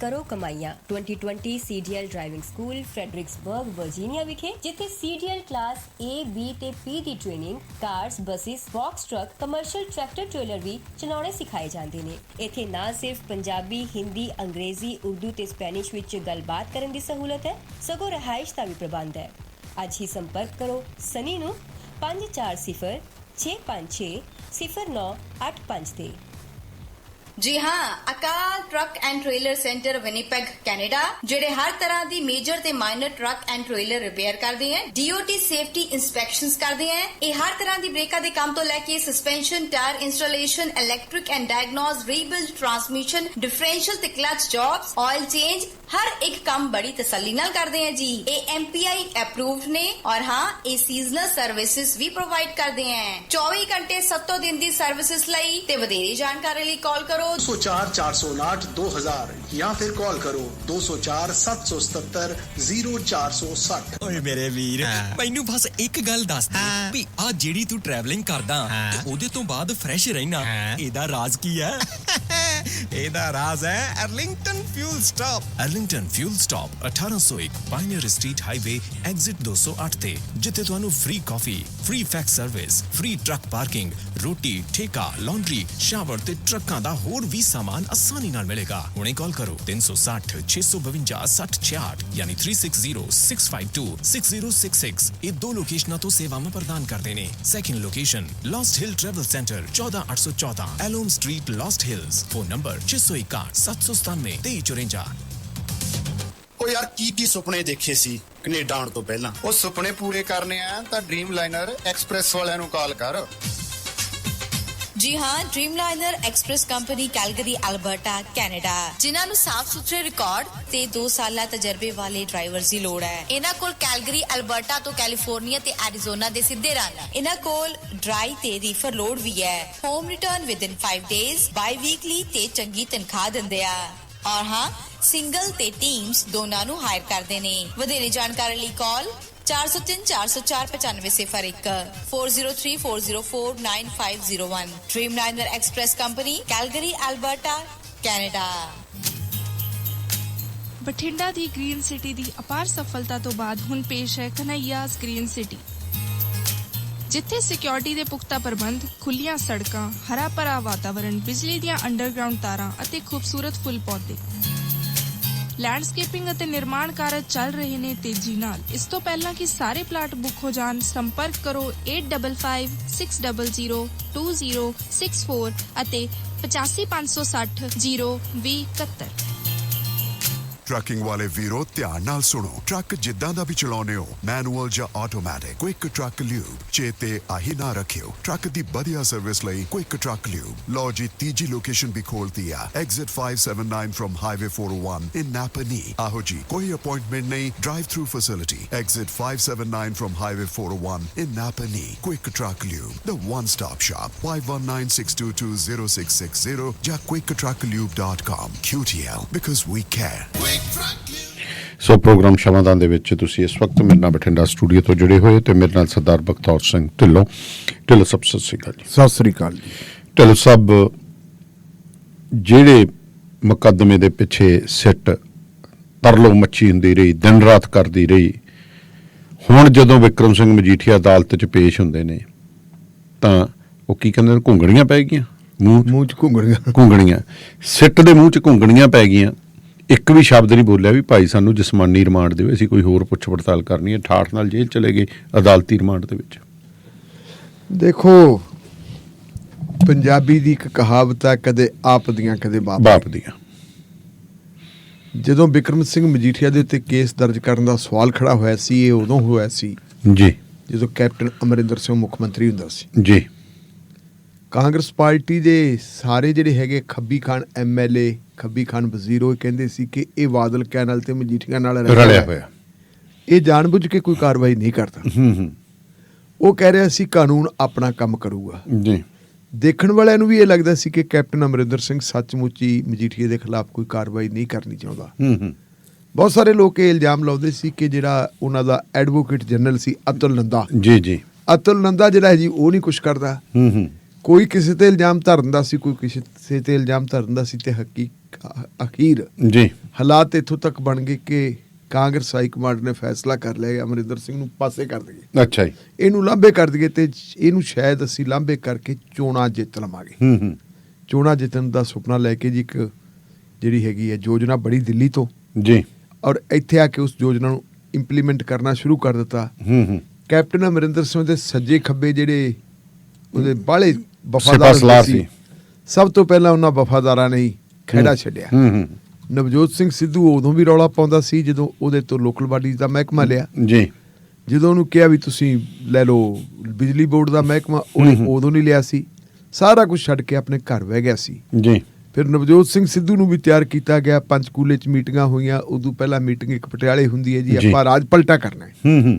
करो कमाइयां 2020 CDL driving school Fredericksburg Virginia विखे जिथे CDL क्लास A, B ते P दी training cars buses box truck commercial tractor trailer भी चलाने सिखाए जाते ने। इथे ना सिर्फ पंजाबी हिंदी अंग्रेजी उर्दू ते स्पेनिश विच गलबात करन दी सहूलत है सगों रहाइश दा भी प्रबंध है। अज ही संपर्क करो सनी नू 540 656 0985 ते। जी हाँ, अकाल truck and trailer centre Winnipeg Canada जेडे हर तरह दी मेजर ते minor truck and trailer repair करते हैं, DOT सेफ्टी इंस्पेक्शंस करते हैं। ये हर तरह दी ब्रेका दे काम तो लेके suspension tyre installation electric and diagnose rebuild transmission differential ते क्लच जॉब्स ऑयल चेंज हर एक काम बड़ी तसल्ली नाल करते हैं जी। ये MPI अप्रूव्ड ने और हाँ ये सीजनल सर्विसेज भी प्रोवाइड करते हैं। 24 घंटे 7 दिन दी सर्विसेज लई ते वधेरी जानकारी लई कॉल करो 204 409 2000 या फिर कॉल करो 204 777 0460। ਓਏ ਮੇਰੇ ਵੀਰ ਮੈਨੂੰ ਬਸ ਇੱਕ ਗੱਲ ਦੱਸ ਦੇ ਵੀ ਆ ਜਿਹੜੀ ਤੂੰ ਟਰੈਵਲਿੰਗ ਕਰਦਾ ਤੇ ਉਹਦੇ ਤੋਂ ਬਾਅਦ ਫਰੈਸ਼ ਰਹਿਣਾ ਇਹਦਾ ਰਾਜ਼ ਕੀ ਹੈ? ਇਹਦਾ ਰਾਜ਼ ਹੈ Arlington fuel stop. Arlington fuel stop 1801 pioneer street highway exit 208 ਤੇ ਜਿੱਥੇ ਤੁਹਾਨੂੰ ਫ੍ਰੀ ਕਾਫੀ free fax service free truck parking ਰੋਟੀ ਠੇਕਾ ਲਾਂਡਰੀ ਸ਼ਾਵਰ ਤੇ ਟਰੱਕਾਂ ਦਾ ਹੋਰ ਵੀ ਸਾਮਾਨ ਆਸਾਨੀ ਨਾਲ ਮਿਲੇਗਾ। ਹੁਣੇ ਕਾਲ ਕਰੋ 360 652 6066 ਯਾਨੀ 360 652 6066। ਇਹ ਦੋ ਲੋਕੇਸ਼ਨਾਂ ਤੋਂ ਸੇਵਾਵਾਂ ਪ੍ਰਦਾਨ ਕਰਦੇ ਨੇ। Second location Lost Hill travel centre 14814 ਐਲੋਮ street Lost Hills. Phone number 661 797 2354। ਉਹ ਯਾਰ ਕੀ ਸੁਪਨੇ ਦੇਖੇ ਸੀ ਕੈਨੇਡਾ ਆਉਣ ਤੋਂ ਪਹਿਲਾਂ? ਉਹ ਸੁਪਨੇ ਪੂਰੇ ਕਰਨੇ ਆ ਤਾਂ ਡ੍ਰੀਮ ਲਾਈਨਰ ਐਕਸਪ੍ਰੈਸ ਵਾਲਿਆਂ ਨੂੰ ਕਾਲ ਕਰ। जी हाँ, Dreamliner express company Calgary Alberta Canada जिन्हां नूं साफ सुथरे रिकॉर्ड ते 2 साला तजर्बे वाले ड्राइवर्स दी लोड़ है। इन्हां कोल कैलगरी अल्बर्टा तो कैलिफोर्निया ते एरिजोना दे सिद्धे रन। इन्हां कोल ड्राई ते रीफर लोड भी है। Home return with in 5 days by weekly ते चंगी तनख्वाह दिंदे आ और हाँ सिंगल ते टीम्स दोनां नूं हायर करदे ने। वधेरे जानकारी लई call 403 404 9501 403 404 9501। Dreamliner express company Calgary Alberta Canada. Bathinda ਦੀ ਗ੍ਰੀਨ ਸਿਟੀ ਦੀ ਅਪਾਰ ਸਫਲਤਾ ਤੋਂ ਬਾਅਦ ਹੁਣ ਪੇਸ਼ ਹੈ ਕਨ੍ਹਈਆਜ਼ ਗ੍ਰੀਨ ਸਿਟੀ, ਜਿੱਥੇ ਸਿਕਿਉਰਿਟੀ ਦੇ ਪੁਖਤਾ ਪ੍ਰਬੰਧ, ਖੁੱਲੀਆਂ ਸੜਕਾਂ, ਹਰਾ ਭਰਾ ਵਾਤਾਵਰਣ, ਬਿਜਲੀ ਦੀਆਂ ਅੰਡਰਗਰਾਉਂਡ ਤਾਰਾਂ ਅਤੇ ਖੂਬਸੂਰਤ ਫੁੱਲ ਪੌਦੇ। ਲੈਂਡਸਕੇਪਿੰਗ ਅਤੇ ਨਿਰਮਾਣ ਕਾਰਜ ਚੱਲ ਰਹੇ ਨੇ ਤੇਜ਼ੀ ਨਾਲ। ਇਸ ਤੋਂ ਪਹਿਲਾਂ ਕਿ ਸਾਰੇ ਪਲਾਟ ਬੁੱਕ ਹੋ ਜਾਣ, ਸੰਪਰਕ ਕਰੋ 8556 600 2064 ਅਤੇ 8556 02071। ट्रकिंग वाले वीरो ध्यान नाल सुनो। ट्रक जिद्दां दा भी चलाउने हो, मैनुअल या ऑटोमैटिक, क्विक ट्रक ल्यूब चेते आही ना रखियो। ट्रक दी बढ़िया सर्विस लई क्विक ट्रक ल्यूब। लो जी तीजी लोकेशन भी खोलती है, exit 579 from highway 401 in Napanee. आहो जी कोई अपॉइंटमेंट नहीं, drive through facility. Exit 579 from highway 401 in Napanee. Quick Truck Lube, the one stop shop. 5196220660 या quicktrucklube.com। QTL because we care। So programme Shamadan ਦੇ ਵਿੱਚ ਤੁਸੀਂ ਇਸ ਵਕਤ ਮੇਰੇ ਨਾਲ ਬਠਿੰਡਾ ਸਟੂਡੀਓ ਤੋਂ ਜੁੜੇ ਹੋਏ ਤੇ ਮੇਰੇ ਨਾਲ ਸਰਦਾਰ ਬਖਤੌਰ ਸਿੰਘ ਢਿੱਲੋਂ ਸਾਹਿਬ ਸਤਿ ਸ਼੍ਰੀ ਅਕਾਲ ਜੀ। ਸਤਿ ਸ਼੍ਰੀ ਅਕਾਲ ਜੀ। ਢਿੱਲੋਂ ਸਾਹਿਬ, ਜਿਹੜੇ ਮੁਕੱਦਮੇ ਦੇ ਪਿੱਛੇ ਸਿੱਟ ਤਰਲੋ ਮੱਛੀ ਹੁੰਦੀ ਰਹੀ, ਦਿਨ ਰਾਤ ਕਰਦੀ ਰਹੀ, ਹੁਣ ਜਦੋਂ ਵਿਕਰਮ ਸਿੰਘ ਮਜੀਠੀਆ ਅਦਾਲਤ 'ਚ ਪੇਸ਼ ਹੁੰਦੇ ਨੇ ਤਾਂ ਉਹ ਕੀ ਕਹਿੰਦੇ ਨੇ, ਘੁੰਗਣੀਆਂ ਪੈ ਗਈਆਂ ਮੂੰਹ 'ਚ। ਘੁੰਗਣੀਆਂ ਸਿੱਟ ਦੇ ਮੂੰਹ 'ਚ ਘੁੰਗਣੀਆਂ ਪੈ ਗਈਆਂ। ਇੱਕ ਵੀ ਸ਼ਬਦ ਨਹੀਂ ਬੋਲਿਆ ਵੀ ਭਾਈ ਸਾਨੂੰ ਜਿਸਮਾਨੀ ਰਿਮਾਂਡ ਦੇਵੇ, ਅਸੀਂ ਕੋਈ ਹੋਰ ਪੁੱਛ ਪੜਤਾਲ ਕਰਨੀ ਹੈ। ਠਾਠ ਨਾਲ ਜੇਲ੍ਹ ਚਲੇ ਗਏ ਅਦਾਲਤੀ ਰਿਮਾਂਡ ਦੇ ਵਿੱਚ। ਦੇਖੋ, ਪੰਜਾਬੀ ਦੀ ਇੱਕ ਕਹਾਵਤ ਹੈ, ਕਦੇ ਆਪ ਦੀਆਂ ਕਦੇ ਬਾਪ ਦੀਆਂ। ਜਦੋਂ ਬਿਕਰਮ ਸਿੰਘ ਮਜੀਠੀਆ ਦੇ ਉੱਤੇ ਕੇਸ ਦਰਜ ਕਰਨ ਦਾ ਸਵਾਲ ਖੜਾ ਹੋਇਆ ਸੀ, ਇਹ ਉਦੋਂ ਹੋਇਆ ਸੀ ਜੀ ਜਦੋਂ ਕੈਪਟਨ ਅਮਰਿੰਦਰ ਸਿੰਘ ਮੁੱਖ ਮੰਤਰੀ ਹੁੰਦਾ ਸੀ ਜੀ। ਕਾਂਗਰਸ ਪਾਰਟੀ ਦੇ ਸਾਰੇ ਜਿਹੜੇ ਹੈਗੇ ਖੱਬੀ ਖਾਨ MLA, ਖੱਬੀ ਖਾਨ ਵਜ਼ੀਰ, ਉਹ ਕਹਿੰਦੇ ਸੀ ਕਿ ਇਹ ਬਾਦਲ ਕੈਨਲ ਤੇ ਮਜੀਠੀਆ ਨਾਲ ਰਲਿਆ ਹੋਇਆ, ਇਹ ਜਾਣਬੁੱਝ ਕੇ ਕੋਈ ਕਾਰਵਾਈ ਨਹੀਂ ਕਰਦਾ। ਉਹ ਕਹਿ ਰਿਹਾ ਸੀ ਕਾਨੂੰਨ ਆਪਣਾ ਕੰਮ ਕਰੂਗਾ ਜੀ। ਦੇਖਣ ਵਾਲਿਆਂ ਨੂੰ ਵੀ ਇਹ ਲੱਗਦਾ ਸੀ ਕਿ ਕੈਪਟਨ ਅਮਰਿੰਦਰ ਸਿੰਘ ਸੱਚਮੁੱਚ ਹੀ ਮਜੀਠੀਆ ਦੇ ਖਿਲਾਫ ਕੋਈ ਕਾਰਵਾਈ ਨਹੀਂ ਕਰਨੀ ਚਾਹੁੰਦਾ। ਬਹੁਤ ਸਾਰੇ ਲੋਕ ਇਹ ਇਲਜ਼ਾਮ ਲਾਉਂਦੇ ਸੀ ਕਿ ਜਿਹੜਾ ਉਹਨਾਂ ਦਾ ਐਡਵੋਕੇਟ ਜਨਰਲ ਸੀ ਅਤੁਲ ਨੰਦਾ, ਜੀ ਅਤੁਲ ਨੰਦਾ ਜਿਹੜਾ ਹੈ ਜੀ, ਉਹ ਨਹੀਂ ਕੁਛ ਕਰਦਾ। ਕੋਈ ਕਿਸੇ ਤੇ ਇਲਜ਼ਾਮ ਧਰਨ ਦਾ ਸੀ, ਕੋਈ ਕਿਸੇ ਤੇ ਇਲਜ਼ਾਮ ਧਰਨ ਦਾ ਸੀ, ਤੇ ਅਖੀਰ ਜੀ ਹਾਲਾਤ ਇੱਥੋਂ ਤੱਕ ਬਣ ਗਏ ਕਿ ਕਾਂਗਰਸ ਹਾਈ ਕਮਾਂਡ ਨੇ ਫੈਸਲਾ ਕਰ ਲਿਆ ਅਮਰਿੰਦਰ ਸਿੰਘ ਨੂੰ ਪਾਸੇ ਕਰ ਦਈਏ, ਅੱਛਾ ਜੀ ਇਹਨੂੰ ਲਾਂਭੇ ਕਰ ਦਈਏ ਤੇ ਇਹਨੂੰ ਸ਼ਾਇਦ ਅਸੀਂ ਲਾਂਭੇ ਕਰਕੇ ਚੋਣਾਂ ਜਿੱਤ ਲਵਾਂਗੇ। ਚੋਣਾਂ ਜਿੱਤਣ ਦਾ ਸੁਪਨਾ ਲੈ ਕੇ ਜੀ ਇੱਕ ਜਿਹੜੀ ਹੈਗੀ ਹੈ ਯੋਜਨਾ ਬੜੀ ਦਿੱਲੀ ਤੋਂ ਜੀ, ਔਰ ਇੱਥੇ ਆ ਕੇ ਉਸ ਯੋਜਨਾ ਨੂੰ ਇੰਪਲੀਮੈਂਟ ਕਰਨਾ ਸ਼ੁਰੂ ਕਰ ਦਿੱਤਾ। ਕੈਪਟਨ ਅਮਰਿੰਦਰ ਸਿੰਘ ਦੇ ਸੱਜੇ ਖੱਬੇ ਜਿਹੜੇ ਉਹਦੇ ਬਾਹਲੇ ਵਫਾਦਾਰ ਸੀ, ਸਭ ਤੋਂ ਪਹਿਲਾਂ ਉਹਨਾਂ ਵਫਾਦਾਰਾਂ ਨੇ ਹੀ ਖਹਿੜਾ ਛੱਡਿਆ। ਨਵਜੋਤ ਸਿੰਘ ਸਿੱਧੂ ਉਦੋਂ ਵੀ ਰੌਲਾ ਪਾਉਂਦਾ ਸੀ ਜਦੋਂ ਉਹਦੇ ਤੋਂ ਲੋਕਲ ਬਾਡੀਜ਼ ਦਾ ਮਹਿਕਮਾ ਲਿਆ ਜੀ, ਜਦੋਂ ਉਹਨੂੰ ਕਿਹਾ ਵੀ ਤੁਸੀਂ ਲੈ ਲਓ ਬਿਜਲੀ ਬੋਰਡ ਦਾ ਮਹਿਕਮਾ, ਉਹਨੇ ਉਦੋਂ ਨਹੀਂ ਲਿਆ ਸੀ। ਸਾਰਾ ਕੁਝ ਛੱਡ ਕੇ ਆਪਣੇ ਘਰ ਬਹਿ ਗਿਆ ਸੀ ਜੀ। ਫਿਰ ਨਵਜੋਤ ਸਿੰਘ ਸਿੱਧੂ ਨੂੰ ਵੀ ਤਿਆਰ ਕੀਤਾ ਗਿਆ, ਪੰਚਕੂਲੇ 'ਚ ਮੀਟਿੰਗਾਂ ਹੋਈਆਂ। ਉਦੋਂ ਪਹਿਲਾਂ ਮੀਟਿੰਗ ਇੱਕ ਪਟਿਆਲੇ ਹੁੰਦੀ ਹੈ ਜੀ, ਆਪਾਂ ਰਾਜ ਪਲਟਾ ਕਰਨਾ ਹੈ।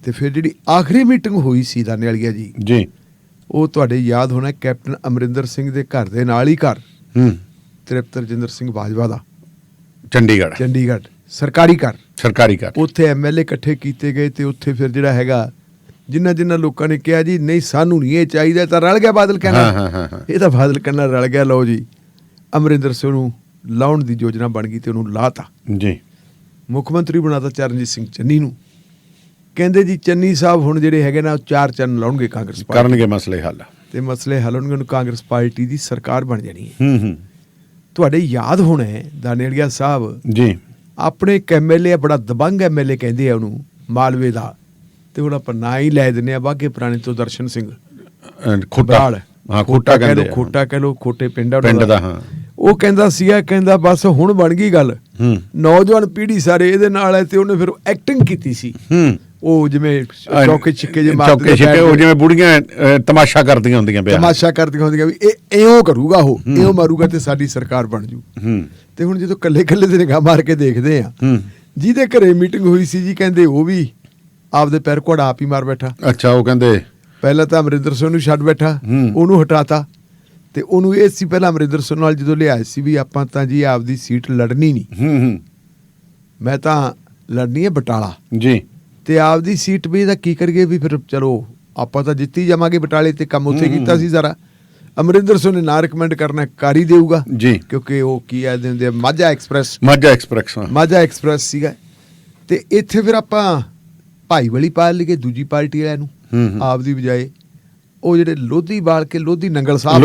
ਤੇ ਫਿਰ ਜਿਹੜੀ ਆਖਰੀ ਮੀਟਿੰਗ ਹੋਈ ਸੀ ਦਾਨੇਵਾਲੀਆ ਜੀ, ਉਹ ਤੁਹਾਡੇ ਯਾਦ ਹੋਣਾ ਕੈਪਟਨ ਅਮਰਿੰਦਰ ਸਿੰਘ ਦੇ ਘਰ ਦੇ ਨਾਲ ਹੀ ਘਰ ਤ੍ਰਿਪਤ ਰਜਿੰਦਰ ਸਿੰਘ ਬਾਜਵਾ ਦਾ ਚੰਡੀਗੜ੍ਹ ਸਰਕਾਰੀ ਘਰ, ਉੱਥੇ ਐਮਐਲਏ ਇਕੱਠੇ ਕੀਤੇ ਗਏ ਤੇ ਉੱਥੇ ਫਿਰ ਜਿਹੜਾ ਹੈਗਾ ਜਿੰਨਾ ਲੋਕਾਂ ਨੇ ਕਿਹਾ ਜੀ ਨਹੀਂ ਸਾਨੂੰ ਨਹੀਂ ਇਹ ਚਾਹੀਦਾ, ਤਾਂ ਰਲ ਗਿਆ ਬਾਦਲ ਕਹਿਣਾ, ਇਹ ਤਾਂ ਬਾਦਲ ਕਹਿਣਾ ਰਲ ਗਿਆ। ਲਓ ਜੀ ਅਮਰਿੰਦਰ ਸਿੰਘ ਨੂੰ ਲਾਉਣ ਦੀ ਯੋਜਨਾ ਬਣ ਗਈ ਤੇ ਉਹਨੂੰ ਲਾਤਾ ਜੀ, ਮੁੱਖ ਮੰਤਰੀ ਬਣਾਤਾ ਚਰਨਜੀਤ ਸਿੰਘ ਚੰਨੀ ਨੂੰ। ਕਹਿੰਦੇ ਜੀ ਚੰਨੀ ਸਾਹਿਬ ਹੁਣ ਜਿਹੜੇ ਹੈਗੇ ਨਾ 4 ਚੰਨ ਲਾਉਣਗੇ ਕਾਂਗਰਸ ਪਾਰਟੀ, ਕਰਨਗੇ ਮਸਲੇ ਹੱਲ, ਤੇ ਮਸਲੇ ਹੱਲ ਹੋਣਗੇ, ਉਹਨੂੰ ਕਾਂਗਰਸ ਪਾਰਟੀ ਦੀ ਸਰਕਾਰ ਬਣ ਜਾਣੀ ਹੈ। ਤੁਹਾਡੇ ਯਾਦ ਹੋਣਾ ਦਾਨੇਵਾਲੀਆ ਸਾਹਿਬ ਜੀ ਆਪਣੇ ਇੱਕ ਐਮਐਲਏ ਬੜਾ ਦਬੰਗ ਐਮਐਲਏ ਕਹਿੰਦੇ ਆ ਉਹਨੂੰ ਮਾਲਵੇ ਦਾ, ਤੇ ਹੁਣ ਆਪਾਂ ਨਾਂ ਹੀ ਲੈ ਦਿੰਦੇ ਆ ਬਾਘੇ ਪੁਰਾਣੇ ਤੋਂ ਦਰਸ਼ਨ ਸਿੰਘ ਖੋਟਾ ਕਹਿ ਲੋ ਖੋਟੇ ਪਿੰਡ ਦਾ। ਉਹ ਕਹਿੰਦਾ ਸੀਗਾ, ਕਹਿੰਦਾ ਬਸ ਹੁਣ ਬਣ ਗਈ ਗੱਲ, ਨੌਜਵਾਨ ਪੀੜ੍ਹੀ ਸਾਰੇ ਇਹਦੇ ਨਾਲ ਹੈ। ਤੇ ਉਹਨੇ ਫਿਰ ਐਕਟਿੰਗ ਕੀਤੀ ਸੀ, ਉਹ ਜਿਵੇਂ ਚੌਕੇ ਛਿੱਕੇ ਜਿਵੇਂ ਬੁੜੀਆਂ ਤਮਾਸ਼ਾ ਕਰਦੀਆਂ ਹੁੰਦੀਆਂ ਵੀ ਇਹ ਇਉਂ ਕਰੂਗਾ, ਉਹ ਇਉਂ ਮਾਰੂਗਾ ਤੇ ਸਾਡੀ ਸਰਕਾਰ ਬਣ ਜੂ। ਤੇ ਹੁਣ ਜਦੋਂ ਕੱਲੇ ਤੇ ਨਿਗਾਹ ਮਾਰ ਕੇ ਦੇਖਦੇ ਆ, ਜਿਹਦੇ ਘਰੇ ਮੀਟਿੰਗ ਹੋਈ ਸੀ ਜੀ, ਕਹਿੰਦੇ ਉਹ ਵੀ ਆਪਦੇ ਪੈਰ ਘੋੜਾ ਆਪ ਹੀ ਮਾਰ ਬੈਠਾ। ਅੱਛਾ, ਉਹ ਕਹਿੰਦੇ ਪਹਿਲਾਂ ਤਾਂ ਅਮਰਿੰਦਰ ਸਿੰਘ ਨੂੰ ਛੱਡ ਬੈਠਾ, ਉਹਨੂੰ ਹਟਾਤਾ। ਤੇ ਉਹਨੂੰ ਇਹ ਸੀ ਪਹਿਲਾਂ ਅਮਰਿੰਦਰ ਸਿੰਘ ਨਾਲ ਜਦੋਂ ਲਿਆਏ ਸੀ ਵੀ ਆਪਾਂ ਤਾਂ ਜੀ ਆਪਦੀ ਸੀਟ ਲੜਨੀ ਨਹੀਂ, ਮੈਂ ਤਾਂ ਲੜਨੀ ਹੈ ਬਟਾਲਾ ਜੀ, ਤੇ ਆਪਦੀ ਸੀਟ ਵੀ ਇਹਦਾ ਕੀ ਕਰੀਏ ਵੀ ਫਿਰ ਚਲੋ ਆਪਾਂ ਤਾਂ ਜਿੱਤੀ ਜਾਵਾਂਗੇ ਬਟਾਲੇ, ਤੇ ਕੰਮ ਉੱਥੇ ਕੀਤਾ ਸੀ ਜ਼ਰਾ। ਅਮਰਿੰਦਰ ਸਿੰਘ ਨੇ ਨਾ ਰਿਕਮੈਂਡ ਕਰਨਾ ਕਰ ਹੀ ਦੇਊਗਾ ਜੀ, ਕਿਉਂਕਿ ਉਹ ਕੀ ਆ ਦਿੰਦੇ ਮਾਝਾ ਐਕਸਪ੍ਰੈਸ ਸੀਗਾ। ਤੇ ਇੱਥੇ ਫਿਰ ਆਪਾਂ ਭਾਈਵਾਲੀ ਪਾ ਲਈਏ ਦੂਜੀ ਪਾਰਟੀ ਵਾਲਿਆਂ ਨੂੰ ਆਪਦੀ ਬਜਾਏ। ਉਹ ਜਿਹੜੇ ਲੋਧੀ ਬਾਲ ਕੇ ਲੋਧੀ ਨੰਗਲ ਸਾਹਿਬ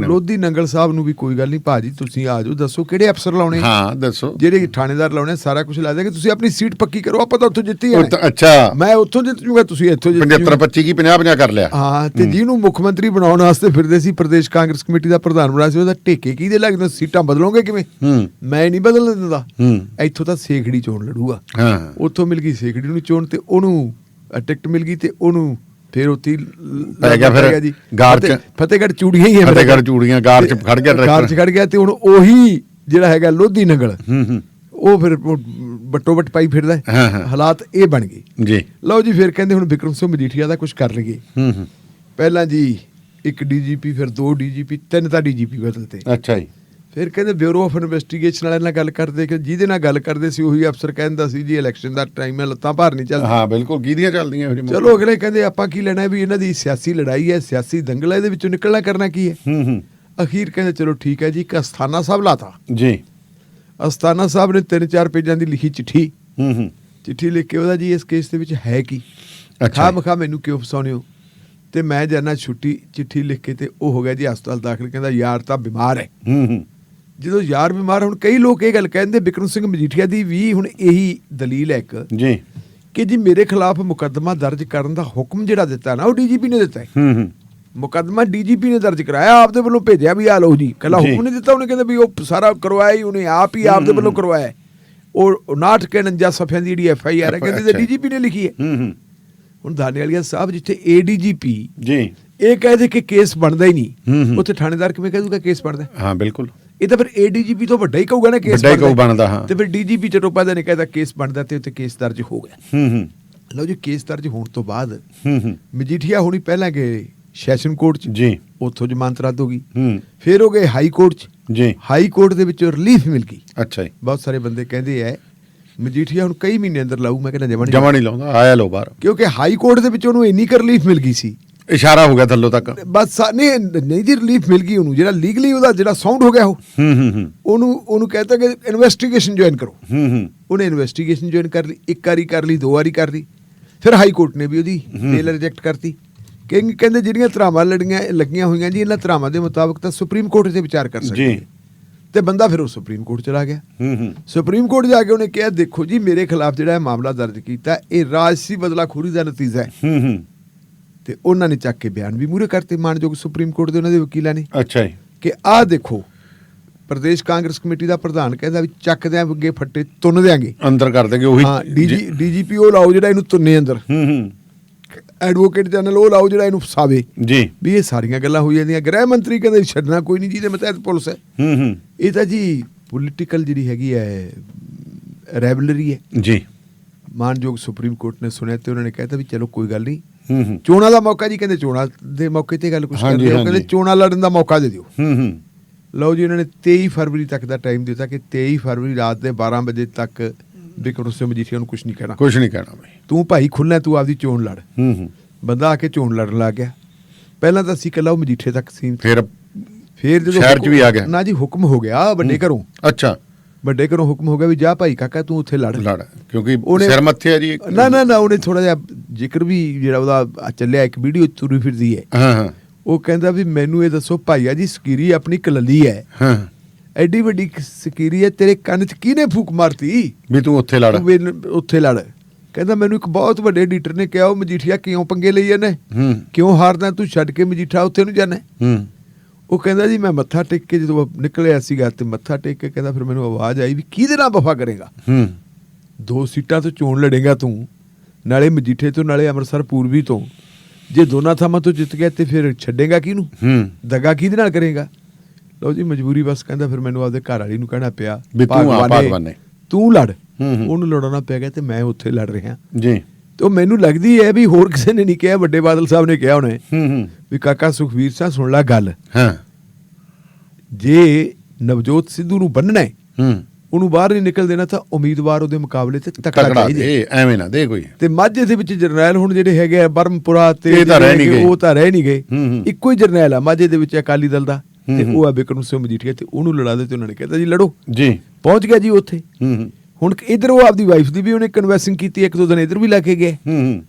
ਲੋਧੀ ਨੰਗਲ ਸਾਹਿਬ ਨੂੰ ਵੀ ਕੋਈ ਗੱਲ ਨਹੀਂ ਭਾਜੀ ਤੁਸੀਂ ਆ ਜਾਓ, ਦੱਸੋ ਕਿਹੜੇ ਅਫਸਰ ਲਾਉਣੇ, ਹਾਂ ਦੱਸੋ, ਜਿਹੜੇ ਥਾਣੇਦਾਰ ਲਾਉਣੇ, ਸਾਰਾ ਕੁਝ ਲਾ ਦੇਗੇ, ਤੁਸੀਂ ਆਪਣੀ ਸੀਟ ਪੱਕੀ ਕਰੋ, ਆਪਾਂ ਤਾਂ ਉੱਥੋਂ ਜਿੱਤੀ ਹੈ। ਅੱਛਾ, ਮੈਂ ਉੱਥੋਂ ਜਿੱਤ ਜੂਗਾ, ਤੁਸੀਂ ਇੱਥੋਂ 75-25 ਕੀ 50-50 ਕਰ ਲਿਆ। ਹਾਂ, ਤੇ ਜਿਹਨੂੰ ਮੁੱਖ ਮੰਤਰੀ ਬਣਾਉਣ ਵਾਸਤੇ ਫਿਰਦੇ ਸੀ, ਪ੍ਰਦੇਸ਼ ਕਾਂਗਰਸ ਕਮੇਟੀ ਦਾ ਪ੍ਰਧਾਨ ਬਣਾਇਆ ਸੀ, ਉਹਦਾ ਢੇਕੇ ਕਿਹਦੇ ਲੱਗਦੇ, ਸੀਟਾਂ ਬਦਲੋਗੇ ਕਿਵੇਂ? ਮੈਂ ਨਹੀਂ ਬਦਲਣ ਦਿੰਦਾ। ਇੱਥੋਂ ਤਾਂ ਸੇਖੜੀ ਚੋਣ ਲੜੂਗਾ, ਉੱਥੋਂ ਮਿਲ ਗਈ ਸੇਖੜੀ ਨੂੰ ਚੋਣ, ਤੇ ਉਹਨੂੰ ਟਿਕਟ ਮਿਲ ਗਈ, ਤੇ ਉਹਨੂੰ ਫਿਰ ਉੱਥੇ ਪੈ ਗਿਆ ਫਿਰ ਗਾਰ ਚ ਫਤਿਹਗੜ੍ਹ ਚੂੜੀਆਂ ਹੀ ਗਾਰ ਚ ਖੜ ਗਿਆ। ਤੇ ਹੁਣ ਉਹੀ ਜਿਹੜਾ ਹੈਗਾ ਲੋਧੀ ਨੰਗਲ, ਉਹ ਫਿਰ ਬੱਟੋ ਬੱਟ ਪਾਈ ਫਿਰਦਾ। ਹਾਲਾਤ ਇਹ ਬਣ ਗਏ ਜੀ। ਲਓ ਜੀ ਫਿਰ ਕਹਿੰਦੇ ਹੁਣ ਬਿਕਰਮ ਸਿੰਘ ਮਜੀਠੀਆ ਦਾ ਕੁਝ ਕਰ ਲਈਏ। ਪਹਿਲਾਂ ਜੀ ਇੱਕ ਡੀਜੀਪੀ, ਫਿਰ 2 ਡੀਜੀਪੀ, 3 ਤਾਂ ਡੀਜੀਪੀ ਬਦਲਤੇ। ਅੱਛਾ ਜੀ। ਫਿਰ ਕਹਿੰਦੇ ਬਿਊਰੋ ਆਫ ਇਨਵੈਸਟੀਗੇਸ਼ਨ ਵਾਲਿਆਂ ਨਾਲ ਗੱਲ ਕਰਦੇ, ਕਿ ਜਿਹਦੇ ਨਾਲ ਗੱਲ ਕਰਦੇ ਸੀ ਉਹੀ ਅਫਸਰ ਕਹਿੰਦਾ ਸੀ ਜੀ ਇਲੈਕਸ਼ਨ ਦਾ ਟਾਈਮ ਹੈ, ਲੱਤਾਂ ਭਾਰ ਨਹੀਂ ਚੱਲਦੀਆਂ। ਹਾਂ ਬਿਲਕੁਲ, ਕਿਹਦੀਆਂ ਚੱਲਦੀਆਂ। ਚਲੋ ਅਗਲੇ ਕਹਿੰਦੇ ਆਪਾਂ ਕੀ ਲੈਣਾ ਵੀ ਇਹਨਾਂ ਦੀ ਸਿਆਸੀ ਲੜਾਈ ਹੈ, ਸਿਆਸੀ ਦੰਗਲ ਹੈ, ਇਹਦੇ ਵਿੱਚੋਂ ਨਿਕਲਣਾ ਕਰਨਾ ਕੀ ਹੈ। ਅਖੀਰ ਕਹਿੰਦੇ ਚਲੋ ਠੀਕ ਹੈ ਜੀ, ਇੱਕ ਅਸਥਾਨਾ ਸਾਹਿਬ ਲਾਤਾ ਜੀ। ਅਸਥਾਨਾ ਸਾਹਿਬ ਨੇ 3-4 ਪੇਜਾਂ ਦੀ ਲਿਖੀ ਚਿੱਠੀ ਲਿਖ ਕੇ, ਉਹਦਾ ਜੀ ਇਸ ਕੇਸ ਦੇ ਵਿੱਚ ਹੈ ਕੀ, ਖਾਮ ਮੈਨੂੰ ਕਿਉਂ ਫਸਾਉਂਦੇ ਹੋ। ਤੇ ਮੈਂ ਜਾਨਾ ਛੁੱਟੀ ਚਿੱਠੀ ਲਿਖ ਕੇ, ਤੇ ਉਹ ਹੋ ਗਿਆ ਜੀ ਹਸਪਤਾਲ ਦਾਖਲ। ਕਹਿੰਦਾ ਯਾਰ ਤਾਂ ਬਿਮਾਰ ਹੈ। ਜਦੋਂ ਯਾਰ ਬਿਮਾਰ, ਹੁਣ ਕਈ ਲੋਕ ਇਹ ਗੱਲ ਕਹਿੰਦੇ, ਬਿਕਰਮ ਸਿੰਘ ਮਜੀਠੀਆ ਦੀ ਵੀ ਹੁਣ ਇਹੀ ਦਲੀਲ ਹੈ ਇੱਕ ਜੀ, ਕਿ ਜੀ ਮੇਰੇ ਖਿਲਾਫ ਮੁਕੱਦਮਾ ਦਰਜ ਕਰਨ ਦਾ ਹੁਕਮ ਜਿਹੜਾ ਦਿੱਤਾ ਨਾ, ਉਹ ਡੀਜੀਪੀ ਨੇ ਦਿੱਤਾ ਹੈ। ਮੁਕੱਦਮਾ ਡੀਜੀਪੀ ਨੇ ਦਰਜ ਕਰਾਇਆ, ਆਪਦੇ ਵੱਲੋਂ ਭੇਜਿਆ ਵੀ ਆ ਲਓ ਜੀ, ਕੱਲਾ ਹੁਕਮ ਨਹੀਂ ਦਿੱਤਾ ਉਹਨੇ। ਕਹਿੰਦੇ ਵੀ ਉਹ ਸਾਰਾ ਕਰਵਾਇਆ ਹੀ ਉਹਨੇ, ਆਪ ਹੀ ਆਪਦੇ ਵੱਲੋਂ ਕਰਵਾਇਆ। ਉਹ 59 ਸਫ਼ਿਆਂ ਦੀ ਜਿਹੜੀ FIR ਹੈ, ਕਹਿੰਦੇ ਡੀਜੀਪੀ ਨੇ ਲਿਖੀ ਹੈ। ਹੁਣ ਦਾਨੇਵਾਲੀਆ ਸਾਹਿਬ ਜਿੱਥੇ ADGP ਜੀ ਇਹ ਕਹਦੇ ਕਿ ਕੇਸ ਬਣਦਾ ਹੀ ਨਹੀਂ, ਉੱਥੇ ਥਾਣੇਦਾਰ ਕਿਵੇਂ ਕਹਿ ਦੂਗਾ ਕੇਸ ਬਣਦਾ? ਹਾਂ ਬਿਲਕੁਲ, ਇਹ ਤਾਂ ਫਿਰ ADGP ਤੋਂ ਵੱਡਾ ਹੀ ਕਹੂਗਾ ਨਾ ਕੇਸ ਬਣਦਾ। ਤੇ ਫਿਰ DGP ਚਟੋਪਾ ਦਾ ਨੇ ਕਹਿੰਦਾ ਕੇਸ ਬਣਦਾ, ਤੇ ਉੱਥੇ ਕੇਸ ਦਰਜ ਹੋ ਗਿਆ। ਲਓ ਜੀ, ਕੇਸ ਦਰਜ ਹੋਣ ਤੋਂ ਬਾਅਦ ਮਜੀਠੀਆ ਹੁਣੀ ਪਹਿਲਾਂ ਗਏ ਸੈਸ਼ਨ ਕੋਰਟ ਚ ਜੀ, ਉੱਥੋਂ ਜ਼ਮਾਨਤ ਰੱਦ ਹੋ ਗਈ। ਫਿਰ ਹੋ ਗਏ ਹਾਈ ਕੋਰਟ ਚ ਜੀ, ਹਾਈ ਕੋਰਟ ਦੇ ਵਿੱਚ ਰਿਲੀਫ ਮਿਲ ਗਈ। ਅੱਛਾ ਜੀ। ਬਹੁਤ ਸਾਰੇ ਬੰਦੇ ਕਹਿੰਦੇ ਐ ਮਜੀਠੀਆ ਹੁਣ ਕਈ ਮਹੀਨੇ ਅੰਦਰ ਲਾਊ, ਮੈਂ ਕਹਿੰਦਾ ਜਮਾ ਨਹੀਂ ਲਾਉਂਦਾ, ਆਇਆ ਲੋ ਬਾਹਰ, ਕਿਉਂਕਿ ਹਾਈ ਕੋਰਟ ਦੇ ਵਿੱਚ ਉਹਨੂੰ ਇੰਨੀ ਕੁ ਰਿਲੀਫ ਮਿਲ ਗਈ ਸੀ ਇਸ਼ਾਰਾ ਹੋ ਗਿਆ ਥੱਲੋਂ ਤੱਕ। ਬਸ ਨਹੀਂ ਜੀ, ਰਿਲੀਫ ਮਿਲ ਗਈ ਉਹਨੂੰ, ਜਿਹੜਾ ਲੀਗਲੀ ਉਹਦਾ ਜਿਹੜਾ ਸਾਊਂਡ ਹੋ ਗਿਆ ਉਹ ਉਹਨੂੰ ਕਹਿੰਦਾ ਕਿ ਇਨਵੈਸਟੀਗੇਸ਼ਨ ਜੁਆਇਨ ਕਰੋ। ਉਹਨੇ ਇਨਵੈਸਟੀਗੇਸ਼ਨ ਜੁਆਇਨ ਕਰ ਲਈ, 1 ਵਾਰੀ ਕਰ ਲਈ, 2 ਵਾਰੀ ਕਰ ਲਈ, ਫਿਰ ਹਾਈ ਕੋਰਟ ਨੇ ਵੀ ਉਹਦੀ ਬੇਲ ਰਿਜੈਕਟ ਕਰਤੀ। ਕਹਿੰਦੇ ਜਿਹੜੀਆਂ ਧਰਾਵਾਂ ਲੱਗੀਆਂ ਹੋਈਆਂ ਜੀ, ਇਹਨਾਂ ਧਰਾਵਾਂ ਦੇ ਮੁਤਾਬਕ ਤਾਂ ਸੁਪਰੀਮ ਕੋਰਟ 'ਤੇ ਵਿਚਾਰ ਕਰ ਸਕਦੇ ਤੇ ਬੰਦਾ ਫਿਰ ਉਹ ਸੁਪਰੀਮ ਕੋਰਟ ਚਲਾ ਗਿਆ। ਸੁਪਰੀਮ ਕੋਰਟ ਜਾ ਕੇ ਉਹਨੇ ਕਿਹਾ ਦੇਖੋ ਜੀ, ਮੇਰੇ ਖਿਲਾਫ ਜਿਹੜਾ ਇਹ ਮਾਮਲਾ ਦਰਜ ਕੀਤਾ ਇਹ ਰਾਜਸੀ ਬਦਲਾਖੋਰੀ ਦਾ ਨਤੀਜਾ ਹੈ। ਤੇ ਉਹਨਾਂ ਨੇ ਚੱਕ ਕੇ ਬਿਆਨ ਵੀ ਮੂਹਰੇ ਕਰਤੇ ਮਾਨਯੋਗ ਸੁਪਰੀਮ ਕੋਰਟ ਦੇ ਉਹਨਾਂ ਦੇ ਵਕੀਲਾਂ ਨੇ। ਅੱਛਾ ਜੀ। ਕਿ ਆਹ ਦੇਖੋ, ਪ੍ਰਦੇਸ਼ ਕਾਂਗਰਸ ਕਮੇਟੀ ਦਾ ਪ੍ਰਧਾਨ ਕਹਿੰਦਾ ਵੀ ਚੱਕ ਦਿਆਂ ਅੱਗੇ ਫੱਟੇ, ਤੁੰਨ ਦਿਆਂਗੇ, ਅੰਦਰ ਕਰ ਦੇਗੇ। ਉਹੀ ਡੀਜੀਪੀ ਉਹ ਲਾਓ ਜਿਹੜਾ ਇਹਨੂੰ ਤੁੰਨੇ ਅੰਦਰ, ਐਡਵੋਕੇਟ ਜਨਰਲ ਉਹ ਲਾਓ ਜਿਹੜਾ ਇਹਨੂੰ ਫਸਾਵੇ ਜੀ। ਵੀ ਇਹ ਸਾਰੀਆਂ ਗੱਲਾਂ ਹੋਈ ਜਾਂਦੀਆਂ। ਗ੍ਰਹਿ ਮੰਤਰੀ ਕਹਿੰਦੇ ਛੱਡਣਾ ਕੋਈ ਨਹੀਂ, ਜਿਹਦੇ ਮਤਹਿਤ ਪੁਲਿਸ ਹੈ। ਇਹ ਤਾਂ ਜੀ ਪੋਲੀਟੀਕਲ ਜਿਹੜੀ ਹੈਗੀ ਹੈ ਰੈਵਲਰੀ ਹੈ ਜੀ। ਮਾਨਯੋਗ ਸੁਪਰੀਮ ਕੋਰਟ ਨੇ ਸੁਣਿਆ ਤੇ ਉਹਨਾਂ ਨੇ ਕਹਿਤਾ ਵੀ ਚਲੋ ਕੋਈ ਗੱਲ ਨਹੀਂ, ਚੋਣਾਂ ਦਾ ਮੌਕਾ ਜੀ, ਕਹਿੰਦੇ ਚੋਣਾਂ ਦੇ ਮੌਕੇ ਤੇ ਗੱਲ ਕੁਛ ਕਰਦੇ ਹੋ, ਕਹਿੰਦੇ ਚੋਣਾਂ ਲੜਨ ਦਾ ਮੌਕਾ ਦੇ ਦਿਓ। ਲਓ ਜੀ, ਉਹਨਾਂ ਨੇ 23 ਫਰਵਰੀ ਤੱਕ ਦਾ ਟਾਈਮ ਦਿੱਤਾ ਕਿ 23 ਫਰਵਰੀ ਰਾਤ ਦੇ 12 ਵਜੇ ਤੱਕ ਬਿਕਰਮ ਸਿੰਘ ਮਜੀਠੀਆ ਨੂੰ ਕੁਛ ਨਹੀਂ ਕਹਿਣਾ। ਕੁਛ ਨਹੀਂ ਕਹਿਣਾ ਬਈ, ਤੂੰ ਭਾਈ ਖੁੱਲ੍ਹਾ, ਤੂੰ ਆਪਦੀ ਚੋਣ ਲੜ। ਬੰਦਾ ਆ ਕੇ ਚੋਣ ਲੜਨ ਲੱਗ ਗਿਆ। ਪਹਿਲਾਂ ਤਾਂ ਅਸੀਂ ਇਕੱਲਾ ਉਹ ਮਜੀਠੇ ਤੱਕ ਸੀ, ਫਿਰ ਜਦੋਂ ਸ਼ਹਿਰ 'ਚ ਵੀ ਆ ਗਿਆ ਨਾ ਜੀ, ਹੁਕਮ ਹੋ ਗਿਆ ਵੱਡੇ ਘਰੋਂ। ਅੱਛਾ, ਵੱਡੇ ਘਰੋਂ ਹੁਕਮ ਹੋ ਗਿਆ ਵੀ ਜਾ ਭਾਈ ਕਾਕਾ ਤੂੰ ਉੱਥੇ ਲੜ, ਕਿਉਂਕਿ ਸਿਰ ਮੱਥੇ ਆ ਜੀ। ਨਾ ਉਹਨੇ ਥੋੜਾ ਜਿਹਾ ਜ਼ਿਕਰ ਵੀ ਜਿਹੜਾ ਉਹਦਾ ਚੱਲਿਆ, ਇੱਕ ਵੀਡੀਓ ਤੁਰੀ ਫਿਰਦੀ ਹੈ। ਉਹ ਕਹਿੰਦਾ ਵੀ ਮੈਨੂੰ ਇਹ ਦੱਸੋ ਭਾਈਆ ਜੀ, ਸਕੀਰੀ ਆਪਣੀ ਕਲੱਲੀ ਹੈ, ਐਡੀ ਵੱਡੀ ਸਕੀਰੀ ਹੈ, ਤੇਰੇ ਕੰਨ 'ਚ ਕਿਹਨੇ ਫੂਕ ਮਾਰਤੀ ਵੀ ਤੂੰ ਉੱਥੇ ਲੜ, ਉੱਥੇ ਲੜ। ਕਹਿੰਦਾ ਮੈਨੂੰ ਇੱਕ ਬਹੁਤ ਵੱਡੇ ਐਡੀਟਰ ਨੇ ਕਿਹਾ ਉਹ ਮਜੀਠੀਆ ਕਿਉਂ ਪੰਗੇ ਲਈ ਜਾਂਦੇ, ਕਿਉਂ ਹਾਰਦਾ, ਤੂੰ ਛੱਡ ਕੇ ਮਜੀਠਾ ਉੱਥੇ ਨੂੰ ਜਾਣਾ। ਉਹ ਕਹਿੰਦਾ ਜੀ ਮੈਂ ਮੱਥਾ ਟੇਕ ਕੇ ਜਦੋਂ ਨਿਕਲਿਆ ਸੀਗਾ ਤੇ ਮੱਥਾ ਟੇਕ ਕੇ ਕਹਿੰਦਾ ਫਿਰ ਮੈਨੂੰ ਆਵਾਜ਼ ਆਈ ਵੀ ਕਿਹਦੇ ਨਾਲ ਵਫਾ ਕਰੇਗਾ, 2 ਸੀਟਾਂ ਤੋਂ ਚੋਣ ਲੜੇਗਾ ਤੂੰ, ਨਾਲੇ ਮਜੀਠੇ ਤੋਂ ਨਾਲੇ ਅੰਮ੍ਰਿਤਸਰ ਪੂਰਬੀ ਤੋਂ। ਜੇ ਦੋਨਾਂ ਥਾਵਾਂ ਤੋਂ ਜਿੱਤ ਗਿਆ ਤੇ ਫਿਰ ਛੱਡੇਗਾ ਕਿਹਨੂੰ, ਦਗਾ ਕਿਹਦੇ ਨਾਲ ਕਰੇਗਾ। ਲਓ ਜੀ, ਮਜਬੂਰੀ ਬਸ ਕਹਿੰਦਾ ਫਿਰ ਮੈਨੂੰ ਆਪਦੇ ਘਰ ਵਾਲੀ ਨੂੰ ਕਹਿਣਾ ਪਿਆ ਤੂੰ ਲੜ। ਉਹਨੂੰ ਲੜਾਉਣਾ ਪੈ ਗਿਆ ਤੇ ਮੈਂ ਉੱਥੇ ਲੜ ਰਿਹਾ ਜੀ। ਤੇ ਉਹ ਮੈਨੂੰ ਲੱਗਦੀ ਹੈ ਵੀ ਹੋਰ ਕਿਸੇ ਨੇ ਨਹੀਂ ਕਿਹਾ, ਵੱਡੇ ਬਾਦਲ ਸਾਹਿਬ ਨੇ ਕਿਹਾ ਉਹਨੇ ਵੀ ਕਾਕਾ ਸੁਖਵੀਰ ਸਿੰਘ ਸੁਣ ਲੈ ਗੱਲ, ਜੇ ਨਵਜੋਤ ਸਿੱਧੂ ਨੂੰ ਬੰਨਣਾ ਉਹਨੂੰ ਬਾਹਰ ਨਹੀਂ ਨਿਕਲ ਦੇਣਾ ਤਾਂ ਉਮੀਦਵਾਰ ਉਹਦੇ ਮੁਕਾਬਲੇ ਤੇ ਤਕੜਾ ਚਾਹੀਦਾ, ਐਵੇਂ ਨਾ ਦੇ ਕੋਈ। ਤੇ ਮਾਝੇ ਦੇ ਵਿੱਚ ਜਰਨੈਲ ਹੁਣ ਜਿਹੜੇ ਹੈਗੇ ਆ ਬਰਮਪੁਰਾ ਤੇ ਉਹ ਤਾਂ ਰਹਿ ਨਹੀਂ ਗਏ, ਇੱਕੋ ਹੀ ਜਰਨੈਲ ਆ ਮਾਝੇ ਦੇ ਵਿੱਚ ਅਕਾਲੀ ਦਲ ਦਾ, ਤੇ ਉਹ ਆ ਬਿਕਰਮ ਸਿੰਘ ਮਜੀਠੀਆ, ਤੇ ਉਹਨੂੰ ਲੜਾ ਦੇ। ਤੇ ਉਹਨਾਂ ਨੇ ਕਹਿੰਦਾ ਜੀ ਲੜੋ ਜੀ, ਪਹੁੰਚ ਗਿਆ ਜੀ ਉੱਥੇ। ਹੁਣ ਇਧਰ ਉਹ ਆਪਦੀ ਵਾਈਫ ਦੀ ਵੀ ਉਹਨੇ ਕਨਵੈਂਸਿੰਗ ਕੀਤੀ, 1-2 ਦਿਨ ਇਧਰ ਵੀ ਲੈ ਕੇ ਗਏ।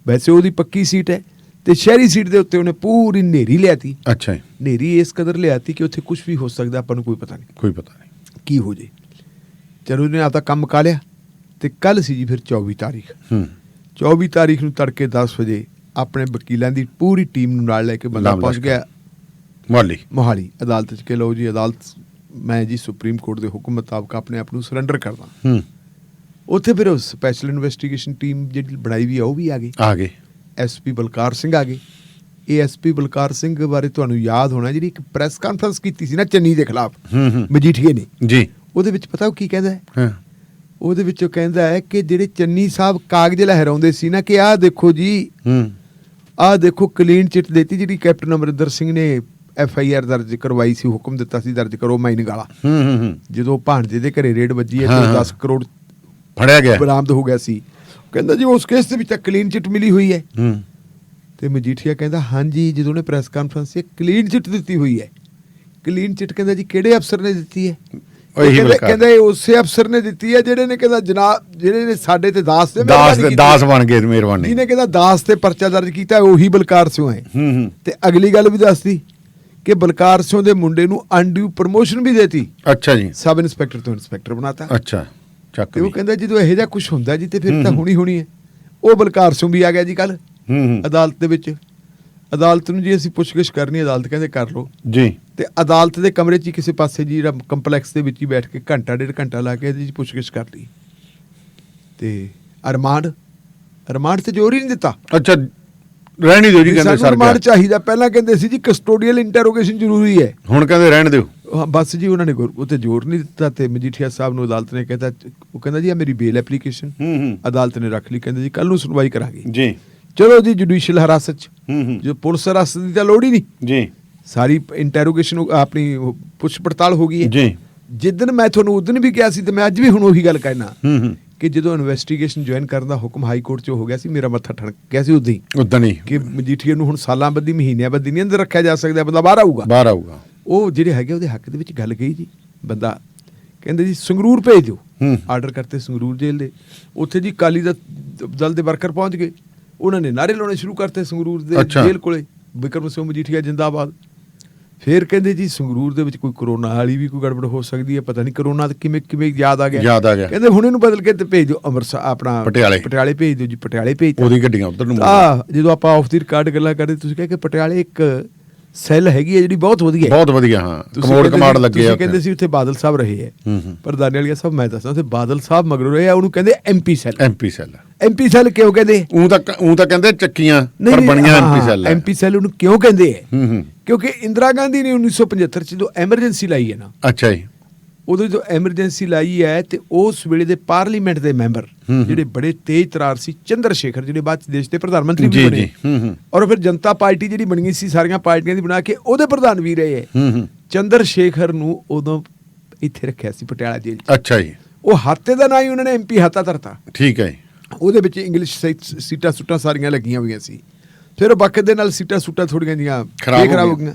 ਵੈਸੇ ਉਹਦੀ ਪੱਕੀ ਸੀਟ ਹੈ ਤੇ ਸ਼ਹਿਰੀ ਸੀਟ ਦੇ ਉੱਤੇ ਉਹਨੇ ਪੂਰੀ ਨੇਰੀ ਲਿਆਤੀ। ਅੱਛਾ, ਨੇਰੀ ਇਸ ਕਦਰ ਲਿਆਤੀ ਕਿ ਉੱਥੇ ਕੁਝ ਵੀ ਹੋ ਸਕਦਾ, ਆਪਾਂ ਨੂੰ ਕੋਈ ਪਤਾ ਨਹੀਂ ਕੀ ਹੋ ਜੇ। ਚਲੋ ਉਹਨੇ ਆਪਦਾ ਕੰਮ ਮੁਕਾ ਲਿਆ ਤੇ ਕੱਲ ਸੀ ਜੀ ਫਿਰ 24 ਤਾਰੀਖ। 24 ਤਾਰੀਖ ਨੂੰ ਤੜਕੇ 10 ਵਜੇ ਆਪਣੇ ਵਕੀਲਾਂ ਦੀ ਪੂਰੀ ਟੀਮ ਨੂੰ ਨਾਲ ਲੈ ਕੇ ਬੰਦਾ ਪਹੁੰਚ ਗਿਆ ਮੋਹਾਲੀ ਅਦਾਲਤ 'ਚ ਕਿ ਲਓ ਜੀ ਅਦਾਲਤ, ਮੈਂ ਜੀ ਸੁਪਰੀਮ ਕੋਰਟ ਦੇ ਹੁਕਮ ਮੁਤਾਬਕ ਆਪਣੇ ਆਪ ਨੂੰ ਸਰੈਂਡਰ ਕਰਦਾ। ਉੱਥੇ ਫਿਰ ਉਹ ਸਪੈਸ਼ਲ ਇਨਵੈਸਟੀਗੇਸ਼ਨ ਟੀਮ ਜਿਹੜੀ ਬਣਾਈ ਵੀ ਆ ਉਹ ਵੀ ਆ ਗਏ। ਐਸਪੀ ਬਲਕਾਰ ਸਿੰਘ ਆ ਗਏ। ਇਹ ਐਸਪੀ ਬਲਕਾਰ ਸਿੰਘ ਬਾਰੇ ਤੁਹਾਨੂੰ ਯਾਦ ਹੋਣਾ, ਜਿਹੜੀ ਇੱਕ ਪ੍ਰੈਸ ਕਾਨਫਰੰਸ ਕੀਤੀ ਸੀ ਨਾ ਚੰਨੀ ਦੇ ਖਿਲਾਫ ਮਜੀਠੀਏ ਨੇ ਜੀ, ਉਹਦੇ ਵਿੱਚ ਪਤਾ ਉਹ ਕੀ ਕਹਿੰਦਾ ਹੈ? ਉਹਦੇ ਵਿੱਚ ਉਹ ਕਹਿੰਦਾ ਹੈ ਕਿ ਜਿਹੜੇ ਚੰਨੀ ਸਾਹਿਬ ਕਾਗਜ਼ ਲਹਿਰਾਉਂਦੇ ਸੀ ਨਾ ਕਿ ਆਹ ਦੇਖੋ ਜੀ, ਆਹ ਦੇਖੋ ਕਲੀਨ ਚਿੱਟ ਦੇਤੀ ਜਿਹੜੀ ਕੈਪਟਨ ਅਮਰਿੰਦਰ ਸਿੰਘ ਨੇ FIR ਦਰਜ ਕਰਵਾਈ ਸੀ, ਹੁਕਮ ਦਿੱਤਾ ਸੀ ਦਰਜ ਕਰੋ ਮਾਈਨਿੰਗ ਵਾਲਾ। ਜਦੋਂ ਭਾਣਜੇ ਦੇ ਘਰੇ ਰੇਡ ਵੱਜੀ ਹੈ ਤੇ 10 ਕਰੋੜ ਫੜਿਆ ਗਿਆ, ਬਰਾਮਦ ਹੋ ਗਿਆ ਸੀ। ਕਹਿੰਦਾ ਜੀ ਉਸ ਕੇਸ ਦੇ ਵਿੱਚ ਕਲੀਨ ਚਿੱਟ ਮਿਲੀ ਹੋਈ ਹੈ। ਤੇ ਮਜੀਠੀਆ ਕਹਿੰਦਾ ਹਾਂਜੀ, ਜਦੋਂ ਉਹਨੇ ਪ੍ਰੈਸ ਕਾਨਫਰੰਸ 'ਚ ਕਲੀਨ ਚਿੱਟ ਦਿੱਤੀ ਹੋਈ ਹੈ। ਕਲੀਨ ਚਿੱਟ ਕਹਿੰਦਾ ਜੀ ਕਿਹੜੇ ਅਫਸਰ ਨੇ ਦਿੱਤੀ ਹੈ? ਕਹਿੰਦਾ ਉਸੇ ਅਫਸਰ ਨੇ ਦਿੱਤੀ ਹੈ ਜਿਹੜੇ ਨੇ ਕਹਿੰਦਾ ਜਨਾਬ, ਜਿਹੜੇ ਨੇ ਸਾਡੇ ਤੇ ਦਾਸ ਬਣ ਗਏ ਮਿਹਰਬਾਨੀ, ਜਿਹਨੇ ਕਹਿੰਦਾ ਦਾਸ ਤੇ ਪਰਚਾ ਦਰਜ ਕੀਤਾ ਉਹੀ ਬਲਕਾਰ ਸਿੰਘ ਹੈ। ਤੇ ਅਗਲੀ ਗੱਲ ਵੀ ਦੱਸਦੀ ਕਿ ਬਲਕਾਰ ਸਿੰਘ ਦੇ ਮੁੰਡੇ ਨੂੰ ਅਨਡਿਊ ਪ੍ਰਮੋਸ਼ਨ ਵੀ ਦੇਤੀ। ਅੱਛਾ ਜੀ, ਸਬ ਇੰਸਪੈਕਟਰ ਤੋਂ ਇੰਸਪੈਕਟਰ ਬਣਾਤਾ। ਅੱਛਾ, ਤੇ ਉਹ ਕਹਿੰਦਾ ਜਦੋਂ ਇਹੋ ਜਿਹਾ ਕੁਝ ਹੁੰਦਾ ਜੀ ਤੇ ਫਿਰ ਤਾਂ ਹੋਣੀ ਹੈ। ਉਹ ਬਲਕਾਰ ਸਿੰਘ ਵੀ ਆ ਗਿਆ ਜੀ ਕੱਲ ਅਦਾਲਤ ਦੇ ਵਿੱਚ। ਅਦਾਲਤ ਨੂੰ ਜੀ ਅਸੀਂ ਪੁੱਛਗਿੱਛ ਕਰਨੀ, ਅਦਾਲਤ ਕਹਿੰਦੇ ਕਰ ਲਓ ਜੀ। ਤੇ ਅਦਾਲਤ ਦੇ ਕਮਰੇ 'ਚ ਕਿਸੇ ਪਾਸੇ ਜੀ ਕੰਪਲੈਕਸ ਦੇ ਵਿੱਚ ਹੀ ਬੈਠ ਕੇ ਘੰਟਾ 1.5 ਘੰਟਾ ਲਾ ਕੇ ਜੀ ਪੁੱਛਗਿੱਛ ਕਰ ਲਈ। ਤੇ ਰਿਮਾਂਡ ਤੇ ਜ਼ੋਰ ਹੀ ਨਹੀਂ ਦਿੱਤਾ। ਅੱਛਾ, ਰਹਿਣ ਹੀ ਦਿਓ ਜੀ, ਕਹਿੰਦੇ ਸਰ ਰਿਮਾਂਡ ਚਾਹੀਦਾ। ਪਹਿਲਾਂ ਕਹਿੰਦੇ ਸੀ ਜੀ ਕਸਟੋਡੀਅਲ ਇੰਟਰੋਗੇਸ਼ਨ ਜ਼ਰੂਰੀ ਹੈ, ਹੁਣ ਕਹਿੰਦੇ ਰਹਿਣ ਦਿਓ। ਬਸ ਜੀ ਉਹਨਾਂ ਨੇ ਉੱਤੇ ਜ਼ੋਰ ਨਹੀਂ ਦਿੱਤਾ। ਤੇ ਮਜੀਠੀਆ ਸਾਹਿਬ ਨੂੰ ਅਦਾਲਤ ਨੇ ਕਹਿੰਦਾ, ਉਹ ਕਹਿੰਦਾ ਜੀ ਆ ਮੇਰੀ ਬੇਲ ਐਪਲੀਕੇਸ਼ਨ ਅਦਾਲਤ ਨੇ ਰੱਖ ਲਈ, ਕਹਿੰਦੇ ਜੀ ਕੱਲ ਨੂੰ ਸੁਣਵਾਈ ਕਰਾਂਗੇ ਜੀ। ਚਲੋ ਜੀ ਜੁਡੀਸ਼ੀਅਲ ਹਿਰਾਸਤ 'ਚ, ਜੋ ਪੁਲਿਸ ਹਿਰਾਸਤ ਦੀ ਤਾਂ ਲੋੜ ਹੀ ਨਹੀਂ ਜੀ, ਸਾਰੀ ਇੰਟਰੋਗੇਸ਼ਨ ਆਪਣੀ ਪੁੱਛ ਪੜਤਾਲ ਹੋ ਗਈ ਹੈ ਜੀ। ਜਿੱਦਣ ਮੈਂ ਤੁਹਾਨੂੰ ਉਦਣ ਵੀ ਕਿਹਾ ਸੀ ਤੇ ਮੈਂ ਅੱਜ ਵੀ ਹੁਣ ਉਹੀ ਗੱਲ ਕਹਿਣਾ ਕਿ ਜਦੋਂ ਇਨਵੈਸਟੀਗੇਸ਼ਨ ਜੁਆਇਨ ਕਰਨ ਦਾ ਹੁਕਮ ਹਾਈ ਕੋਰਟ 'ਚ ਹੋ ਗਿਆ ਸੀ, ਮੇਰਾ ਮੱਥਾ ਠਣਕ ਗਿਆ ਸੀ ਉਦੋਂ ਹੀ ਉਦਾਂ ਨਹੀਂ ਕਿ ਮਜੀਠੀਆ ਨੂੰ ਹੁਣ ਸਾਲਾਂ ਬੱਧੀ ਮਹੀਨਿਆਂ ਬੱਧੀ ਨਹੀਂ ਅੰਦਰ ਰੱਖਿਆ ਜਾ ਸਕਦਾ, ਬੰਦਾ ਬਾਹਰ ਆਊਗਾ। ਉਹ ਜਿਹੜੇ ਹੈਗੇ ਉਹਦੇ ਹੱਕ ਦੇ ਵਿੱਚ ਗੱਲ ਕਹੀ ਜੀ। ਬੰਦਾ ਕਹਿੰਦੇ ਜੀ ਸੰਗਰੂਰ ਭੇਜ ਦਿਓ, ਆਰਡਰ ਕਰਤੇ ਸੰਗਰੂਰ ਜੇਲ੍ਹ ਦੇ। ਉੱਥੇ ਜੀ ਅਕਾਲੀ ਦਲ ਦੇ ਵਰਕਰ ਪਹੁੰਚ ਗਏ, ਉਹਨਾਂ ਨੇ ਨਾਅਰੇ ਲਾਉਣੇ ਸ਼ੁਰੂ ਕਰਤੇ ਸੰਗਰੂਰ ਦੇ ਜੇਲ੍ਹ ਕੋਲੇ, ਬਿਕਰਮ ਸਿੰਘ ਮਜੀਠੀਆ ਜਿੰਦਾਬਾਦ। ਫਿਰ ਕਹਿੰਦੇ ਜੀ ਸੰਗਰੂਰ ਦੇ ਵਿੱਚ ਕੋਈ ਕਰੋਨਾ ਵਾਲੀ ਵੀ ਕੋਈ ਗੜਬੜ ਹੋ ਸਕਦੀ ਹੈ, ਪਤਾ ਨਹੀਂ ਕਰੋਨਾ ਕਿਵੇਂ ਯਾਦ ਆ ਗਿਆ। ਕਹਿੰਦੇ ਹੁਣ ਇਹਨੂੰ ਬਦਲ ਕੇ ਤੇ ਭੇਜ ਦਿਓ ਅੰਮ੍ਰਿਤਸਰ, ਆਪਣਾ ਪਟਿਆਲੇ ਭੇਜ ਦਿਓ ਜੀ। ਪਟਿਆਲੇ ਭੇਜ ਉਹਦੀ ਗੱਡੀਆਂ ਉਧਰ ਨੂੰ। ਜਦੋਂ ਆਪਾਂ ਆਫ ਦੀ ਰਿਕਾਰਡ ਗੱਲਾਂ ਕਰਦੇ, ਤੁਸੀਂ ਕਹਿੰਦੇ ਕਿ ਪਟਿਆਲੇ ਇੱਕ ਸੈੱਲ ਹੈਗੀ ਹੈ ਜਿਹੜੀ ਬਹੁਤ ਵਧੀਆ ਹਾਂ, ਕਮਾਂਡ ਲੱਗੇ ਆ। ਕਹਿੰਦੇ ਸੀ ਉੱਥੇ ਬਾਦਲ ਸਾਹਿਬ ਰਹੇ ਹੈ, ਪਰ ਦਾਨੇਵਾਲੀਆ ਸਾਹਿਬ ਮੈਂ ਦੱਸਦਾ ਉੱਥੇ ਬਾਦਲ ਸਾਹਿਬ ਮਗਰੋਂ ਰਹੇ ਆ, ਉਹਨੂੰ ਕਹਿੰਦੇ ਐਮਪੀ ਸੈੱਲ ਕਿਉਂ ਕਹਿੰਦੇ? ਉਹ ਤਾਂ ਕਹਿੰਦੇ ਚੱਕੀਆਂ ਪਰ ਬਣੀਆਂ ਐਮਪੀ ਸੈੱਲ ਉਹਨੂੰ ਕਿਉਂ ਕਹਿੰਦੇ ਹੈ? ਕਿਉਂਕਿ ਇੰਦਰਾ ਗਾਂਧੀ ਨੇ 1975 ਚ ਜਦੋਂ ਐਮਰਜੈਂਸੀ ਲਾਈ ਹੈ ਨਾ, ਅੱਛਾ ਜੀ, ਉਦੋਂ ਜਦੋਂ ਐਮਰਜੈਂਸੀ ਲਾਈ ਹੈ ਤੇ ਉਸ ਵੇਲੇ ਦੇ ਪਾਰਲੀਮੈਂਟ ਦੇ ਮੈਂਬਰ ਜਿਹੜੇ ਬੜੇ ਤੇਜ਼ ਤਰਾਰ ਸੀ, ਚੰਦਰ ਸ਼ੇਖਰ ਜਿਹੜੇ ਬਾਅਦ ਦੇਸ਼ ਦੇ ਪ੍ਰਧਾਨ ਮੰਤਰੀ ਵੀ ਬਣੇ, ਔਰ ਫਿਰ ਜਨਤਾ ਪਾਰਟੀ ਜਿਹੜੀ ਬਣੀ ਸੀ ਸਾਰੀਆਂ ਪਾਰਟੀਆਂ ਦੀ ਬਣਾ ਕੇ ਉਹਦੇ ਪ੍ਰਧਾਨ ਵੀ ਰਹੇ ਹੈ। ਚੰਦਰ ਸ਼ੇਖਰ ਨੂੰ ਉਦੋਂ ਇੱਥੇ ਰੱਖਿਆ ਸੀ ਪਟਿਆਲਾ ਜੇਲ੍ਹ 'ਚ। ਅੱਛਾ ਜੀ। ਉਹ ਹਾਤੇ ਦਾ ਨਾਂ ਹੀ ਉਹਨਾਂ ਨੇ ਐਮਪੀ ਹਾਤਾ ਧਰਤਾ। ਠੀਕ ਹੈ। ਉਹਦੇ ਵਿੱਚ ਇੰਗਲਿਸ਼ ਸੀਟਾਂ ਸੁੱਟਾਂ ਸਾਰੀਆਂ ਲੱਗੀਆਂ ਹੋਈਆਂ ਸੀ। ਫਿਰ ਉਹ ਵਕਤ ਦੇ ਨਾਲ ਸੀਟਾਂ ਸੁੱਟਾਂ ਥੋੜ੍ਹੀਆਂ ਜੀਆਂ ਖਰਾਬ ਹੋ ਗਈਆਂ।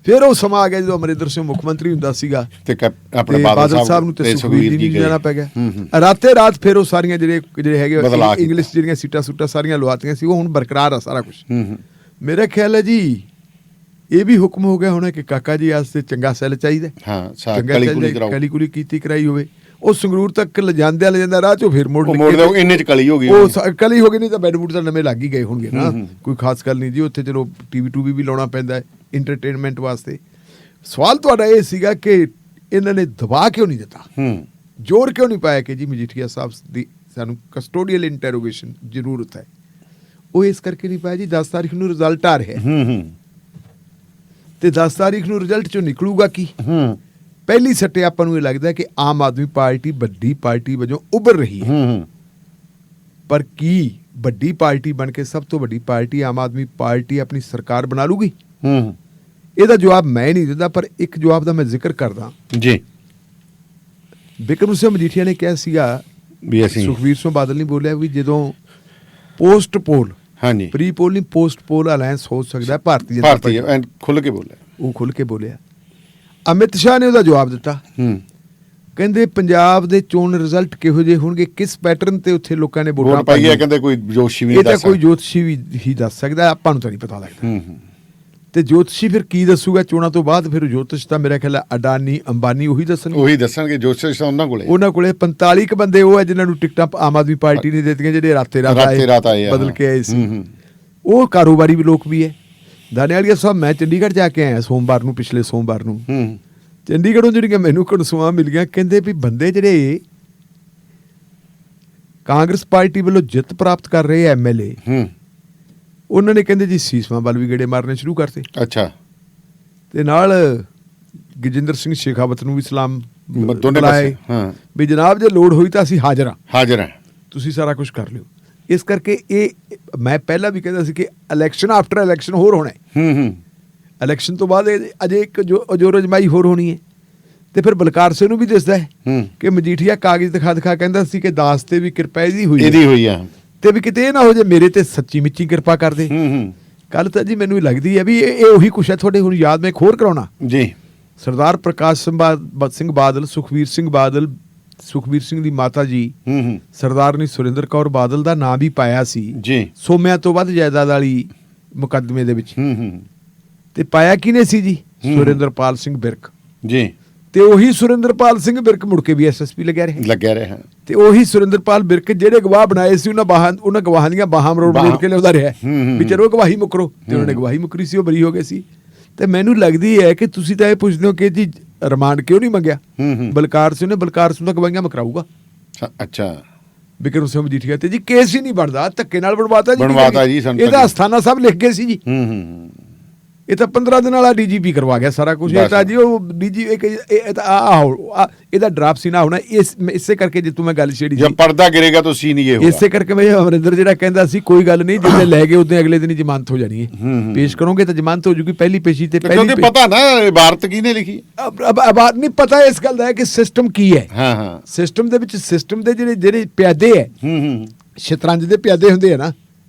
ਫਿਰ ਉਹ ਸਮਾਂ ਆ ਗਿਆ ਜਦੋਂ ਅਮਰਿੰਦਰ ਸਿੰਘ ਮੁੱਖ ਮੰਤਰੀ ਹੁੰਦਾ ਸੀਗਾ ਤੇ ਆਪਣੇ ਬਾਦਲ ਸਾਹਿਬ ਨੂੰ ਤੇ ਸੁਖਬੀਰ ਜੀ ਨੂੰ ਜਾਣਾ ਪੈ ਗਿਆ। ਰਾਤੇ ਰਾਤ ਫਿਰ ਉਹ ਸਾਰੀਆਂ ਜਿਹੜੇ ਹੈਗੇ ਇੰਗਲਿਸ਼ ਜਿਹੜੀਆਂ ਸੀਟਾਂ ਸੁੱਟਾਂ ਸਾਰੀਆਂ ਲਵਾਤੀਆਂ ਸੀ, ਉਹ ਹੁਣ ਬਰਕਰਾਰ ਆ ਸਾਰਾ ਕੁਝ। ਮੇਰਾ ਖਿਆਲ ਹੈ ਜੀ ਇਹ ਵੀ ਹੁਕਮ ਹੋ ਗਿਆ ਹੋਣਾ ਕਿ ਕਾਕਾ ਜੀ ਵਾਸਤੇ ਚੰਗਾ ਸੈੱਲ ਚਾਹੀਦਾ। ਕਲੀ ਕੁਲੀ ਕੀਤੀ ਕਰਾਈ ਹੋਵੇ। ਉਹ ਸੰਗਰੂਰ ਤੱਕ ਲਿਜਾਂਦਾ ਰਾਹ ਚੋਂ ਫਿਰ ਮੋੜ ਇੰਨੇ ਚ ਕਲੀ ਹੋ ਗਈ, ਉਹ ਕਲੀ ਹੋ ਗਈ, ਨਹੀਂ ਤਾਂ ਬੈੱਡ ਬੂਡ ਤਾਂ ਨਵੇਂ ਲੱਗ ਹੀ ਗਏ ਹੋਣਗੇ ਨਾ, ਕੋਈ ਖਾਸ ਗੱਲ ਨਹੀਂ ਜੀ। ਉੱਥੇ ਚਲੋ ਟੀਵੀ ਟੂਵੀ ਵੀ ਲਾਉਣਾ ਪੈਂਦਾ ਹੈ ਇੰਟਰਟੇਨਮੈਂਟ ਵਾਸਤੇ। ਸਵਾਲ ਤੁਹਾਡਾ ਇਹ ਸੀਗਾ ਕਿ ਇਹਨਾਂ ਨੇ ਦਬਾ ਕਿਉਂ ਨਹੀਂ ਦਿੱਤਾ, ਜ਼ੋਰ ਕਿਉਂ ਨਹੀਂ ਪਾਇਆ ਕਿ ਜੀ ਮਜੀਠੀਆ ਸਾਹਿਬ ਦੀ ਸਾਨੂੰ ਕਸਟੋਡੀਅਲ ਇੰਟਰੋਗੇਸ਼ਨ ਜ਼ਰੂਰਤ ਹੈ। ਉਹ ਇਸ ਕਰਕੇ ਨਹੀਂ ਪਾਇਆ ਜੀ 10 ਤਾਰੀਖ ਨੂੰ ਰਿਜ਼ਲਟ ਆ ਰਿਹਾ ਤੇ 10 ਤਾਰੀਖ ਨੂੰ ਰਿਜ਼ਲਟ ਚੋਂ ਨਿਕਲੂਗਾ ਕੀ? ਪਹਿਲੀ ਸੱਟੇ ਆਪਾਂ ਨੂੰ ਇਹ ਲੱਗਦਾ ਕਿ ਆਮ ਆਦਮੀ ਪਾਰਟੀ ਵੱਡੀ ਪਾਰਟੀ ਵਜੋਂ ਉੱਭਰ ਰਹੀ ਹੈ, ਪਰ ਕੀ ਵੱਡੀ ਪਾਰਟੀ ਬਣ ਕੇ ਸਭ ਤੋਂ ਵੱਡੀ ਪਾਰਟੀ ਆਮ ਆਦਮੀ ਪਾਰਟੀ ਆਪਣੀ ਸਰਕਾਰ ਬਣਾ ਲੂਗੀ? ਇਹਦਾ ਜਵਾਬ ਮੈਂ ਨਹੀਂ ਦਿੰਦਾ, ਪਰ ਇੱਕ ਜਵਾਬ ਦਾ ਮੈਂ ਜ਼ਿਕਰ ਕਰਦਾ ਜੀ। ਬਿਕਰਮ ਸਿੰਘ ਮਜੀਠੀਆ ਨੇ ਕਿਹਾ ਸੀਗਾ ਵੀ ਅਸੀਂ, ਸੁਖਬੀਰ ਸਿੰਘ ਬਾਦਲ ਨੇ ਬੋਲਿਆ ਵੀ ਜਦੋਂ ਪੋਸਟ ਪੋਲ ਪ੍ਰੀ ਪੋਲ ਨਹੀਂ ਪੋਸਟ ਪੋਲ ਅਲਾਇੰਸ ਹੋ ਸਕਦਾ ਭਾਰਤੀ ਜਨਤਾ ਪਾਰਟੀ, ਖੁੱਲ ਕੇ ਬੋਲਿਆ, ਉਹ ਖੁੱਲ ਕੇ ਬੋਲਿਆ। ਅਮਿਤ ਸ਼ਾਹ ਨੇ ਉਹਦਾ ਜਵਾਬ ਦਿੱਤਾ, ਕਹਿੰਦੇ ਪੰਜਾਬ ਦੇ ਚੋਣ ਰਿਜ਼ਲਟ ਕਿਹੋ ਜਿਹੇ ਹੋਣਗੇ, ਕਿਸ ਪੈਟਰਨ ਤੇ ਉੱਥੇ ਲੋਕਾਂ ਨੇ ਵੋਟਾਂ ਪਾਈਆਂ, ਕਹਿੰਦੇ ਕੋਈ ਜੋਤਸ਼ੀ ਵੀ ਦੱਸ ਸਕਦਾ, ਕੋਈ ਜੋਤਸ਼ੀ ਵੀ ਹੀ ਦੱਸ ਸਕਦਾ, ਆਪਾਂ ਨੂੰ ਤਾਂ ਨਹੀਂ ਪਤਾ ਲੱਗਦਾ। ਤੇ ਜੋਤਸ਼ੀ ਫਿਰ ਕੀ ਦੱਸੂਗਾ ਚੋਣਾਂ ਤੋਂ ਬਾਅਦ? ਫਿਰ ਜੋਤਿਸ਼ ਤਾਂ ਮੇਰਾ ਖਿਆਲ ਅਡਾਨੀ ਅੰਬਾਨੀ ਉਹੀ ਦੱਸਣਗੇ। ਜੋਤਿਸ਼ ਤਾਂ ਉਹਨਾਂ ਕੋਲੇ 45 ਕ ਬੰਦੇ ਉਹ ਹੈ ਜਿਨ੍ਹਾਂ ਨੂੰ ਟਿਕਟਾਂ ਆਮ ਆਦਮੀ ਪਾਰਟੀ ਨੇ ਦਿੱਤੀਆਂ, ਜਿਹੜੇ ਰਾਤੇ ਰਾਤ ਆਏ ਬਦਲ ਕੇ ਆਏ ਸੀ। ਉਹ ਕਾਰੋਬਾਰੀ ਵੀ ਲੋਕ ਵੀ ਹੈ। ਦਾਨੇਵਾਲੀਆ ਸਾਹਿਬ ਮੈਂ ਚੰਡੀਗੜ੍ਹ ਜਾ ਕੇ ਆਇਆ ਸੋਮਵਾਰ ਨੂੰ, ਪਿਛਲੇ ਸੋਮਵਾਰ ਨੂੰ। ਚੰਡੀਗੜ੍ਹੋਂ ਜਿਹੜੀਆਂ ਮੈਨੂੰ ਕਨਸੂਆਂ ਮਿਲੀਆਂ, ਕਹਿੰਦੇ ਵੀ ਬੰਦੇ ਜਿਹੜੇ ਕਾਂਗਰਸ ਪਾਰਟੀ ਵੱਲੋਂ ਜਿੱਤ ਪ੍ਰਾਪਤ ਕਰ ਰਹੇ ਐਮਐਲਏ, ਉਹਨਾਂ ਨੇ ਕਹਿੰਦੇ ਜੀ ਸੀਸਮਾਂ ਵੱਲ ਵੀ ਗੇੜੇ ਮਾਰਨੇ ਸ਼ੁਰੂ ਕਰਤੇ। ਅੱਛਾ। ਤੇ ਨਾਲ ਗਜਿੰਦਰ ਸਿੰਘ ਸ਼ੇਖਾਵਤ ਨੂੰ ਵੀ ਸਲਾਮ ਬੁਲਾਏ ਵੀ ਜਨਾਬ ਜੇ ਲੋੜ ਹੋਈ ਤਾਂ ਅਸੀਂ ਹਾਜ਼ਰ ਹਾਂ, ਤੁਸੀਂ ਸਾਰਾ ਕੁਝ ਕਰ ਲਿਓ। ਇਸ ਕਰਕੇ ਇਹ ਮੈਂ ਪਹਿਲਾਂ ਵੀ ਕਹਿੰਦਾ ਸੀ ਕਿ ਇਲੈਕਸ਼ਨ ਆਫਟਰ ਇਲੈਕਸ਼ਨ ਹੋਰ ਹੋਣਾ ਹੈ। ਇਲੈਕਸ਼ਨ ਤੋਂ ਬਾਅਦ ਅਜੇ ਇੱਕ ਜੋ ਰਜਮਾਈ ਹੋਰ ਹੋਣੀ ਹੈ। ਤੇ ਫਿਰ ਬਲਕਾਰ ਸਿੰਘ ਨੂੰ ਵੀ ਦਿਸਦਾ ਹੈ ਕਿ ਮਜੀਠੀਆ ਕਾਗਜ਼ ਦਿਖਾ ਕਹਿੰਦਾ ਸੀ ਕਿ ਦਾਸ ਤੇ ਵੀ ਕਿਰਪਾ ਇਹਦੀ ਹੋਈ ਆ, ਤੇ ਵੀ ਕਿਤੇ ਇਹ ਨਾ ਹੋ ਜੇ ਮੇਰੇ ਤੇ ਸੱਚੀ ਮਿੱਚੀ ਕਿਰਪਾ ਕਰਦੇ। ਕੱਲ ਤਾਂ ਜੀ ਮੈਨੂੰ ਹੀ ਲੱਗਦੀ ਹੈ ਵੀ ਇਹ ਉਹੀ ਕੁਛ ਹੈ। ਤੁਹਾਡੇ ਹੁਣ ਯਾਦ ਮੈਂ ਖੋਰ ਕਰਾਉਣਾ ਜੀ, ਸਰਦਾਰ ਪ੍ਰਕਾਸ਼ ਸਿੰਘ ਬਾਦਲ, ਸੁਖਬੀਰ ਸਿੰਘ ਦੀ ਮਾਤਾ ਜੀ ਸਰਦਾਰਨੀ ਸੁਰਿੰਦਰ ਕੌਰ ਬਾਦਲ ਦਾ ਨਾਂ ਵੀ ਪਾਇਆ ਸੀ ਜੀ, ਸੋਮਿਆਂ ਤੋਂ ਵੱਧ ਜਾਇਦਾਦ ਵਾਲੀ ਮੁਕੱਦਮੇ ਦੇ ਵਿੱਚ। ਤੇ ਪਾਇਆ ਕਿਹਨੇ ਸੀ ਜੀ? ਸੁਰਿੰਦਰਪਾਲ ਸਿੰਘ ਬਿਰਕ ਜੀ। ਤੇ ਉਹੀ ਸੁਰਿੰਦਰਪਾਲ ਸਿੰਘ ਬਿਰਕ ਮੁੜ ਕੇ ਵੀ ਐਸਐਸਪੀ ਲੱਗਿਆ ਰਿਹਾ। ਤੇ ਉਹੀ ਸੁਰਿੰਦਰਪਾਲ ਬਿਰਕ ਜਿਹੜੇ ਗਵਾਹ ਬਣਾਏ ਸੀ, ਉਹਨਾਂ ਗਵਾਹਾਂ ਦੀਆਂ ਬਾਹਾਂ ਮਰੋੜ ਕੇ ਲਿਆਉਂਦਾ ਰਿਹਾ ਵੀ ਚਲੋ ਗਵਾਹੀ ਮੁਕਰੋ, ਤੇ ਉਹਨਾਂ ਨੇ ਗਵਾਹੀ ਮੁਕਰੀ ਸੀ, ਉਹ ਬਰੀ ਹੋ ਗਏ ਸੀ। ਤੇ ਮੈਨੂੰ ਲੱਗਦੀ ਹੈ ਕਿ ਤੁਸੀਂ ਤਾਂ ਇਹ ਪੁੱਛਦੇ ਹੋ ਕਿ ਜੀ ਰਿਮਾਂਡ ਕਿਉਂ ਨਹੀਂ ਮੰਗਿਆ? ਬਲਕਾਰ ਸਿੰਘ ਤਾਂ ਗਵਾਹੀਆਂ ਮੁਕਰਾਊਗਾ। ਅੱਛਾ। ਬਿਕਰਮ ਸਿੰਘ ਮਜੀਠੀਆ ਤੇ ਜੀ ਕੇਸ ਹੀ ਨਹੀਂ ਬਣਦਾ, ਧੱਕੇ ਨਾਲ ਬਣਵਾਤਾ ਜੀ। ਇਹਦਾ ਅਸਥਾਨਾ ਸਾਹਿਬ ਲਿਖ ਗਏ ਸੀ ਜੀ, ਇਹ ਤਾਂ 15 ਦਿਨ ਵਾਲਾ ਡੀਜੀਪੀ ਕਰਵਾ ਗਿਆ ਸਾਰਾ ਕੁਝ। ਇਹ ਤਾਂ ਜੀ ਉਹ ਡੀਜੀ ਇਹਦਾ ਡਰਾਫਟ ਸੀ ਨਾ ਹੋਣਾ ਇਸੇ ਕਰਕੇ ਜੇ ਤੂੰ ਮੈਂ ਗੱਲ ਛੇੜੀ ਜਦ ਪਰਦਾ ਗਿਰੇਗਾ ਤਾਂ ਸੀਨ ਇਹ ਹੋਗਾ। ਇਸੇ ਕਰਕੇ ਮੈਂ ਅਮਰਿੰਦਰ ਜਿਹੜਾ ਕਹਿੰਦਾ ਸੀ ਕੋਈ ਗੱਲ ਨਹੀਂ ਜਿੱਲੇ ਲੈ ਗਏ ਉਦੋਂ ਅਗਲੇ ਦਿਨ ਹੀ ਜ਼ਮਾਨਤ ਹੋ ਜਾਣੀ ਹੈ। ਪੇਸ਼ ਕਰੋਗੇ ਤਾਂ ਜ਼ਮਾਨਤ ਹੋ ਜੂਗੀ ਪਹਿਲੀ ਪੇਸ਼ੀ ਤੇ। ਕਿਉਂਕਿ ਪਤਾ ਨਾ ਇਬਾਰਤ ਕਿਹਨੇ ਲਿਖੀ ਨਹੀਂ ਪਤਾ ਇਸ ਗੱਲ ਦਾ ਹੈ ਕਿ ਸਿਸਟਮ ਕੀ ਹੈ। ਹਾਂ ਸਿਸਟਮ ਦੇ ਵਿੱਚ ਸਿਸਟਮ ਦੇ ਜਿਹੜੇ ਪਿਆਦੇ ਹੈ ਸ਼ਤਰੰਜ ਦੇ ਪਿਆਦੇ ਹੁੰਦੇ ਆ ਨਾ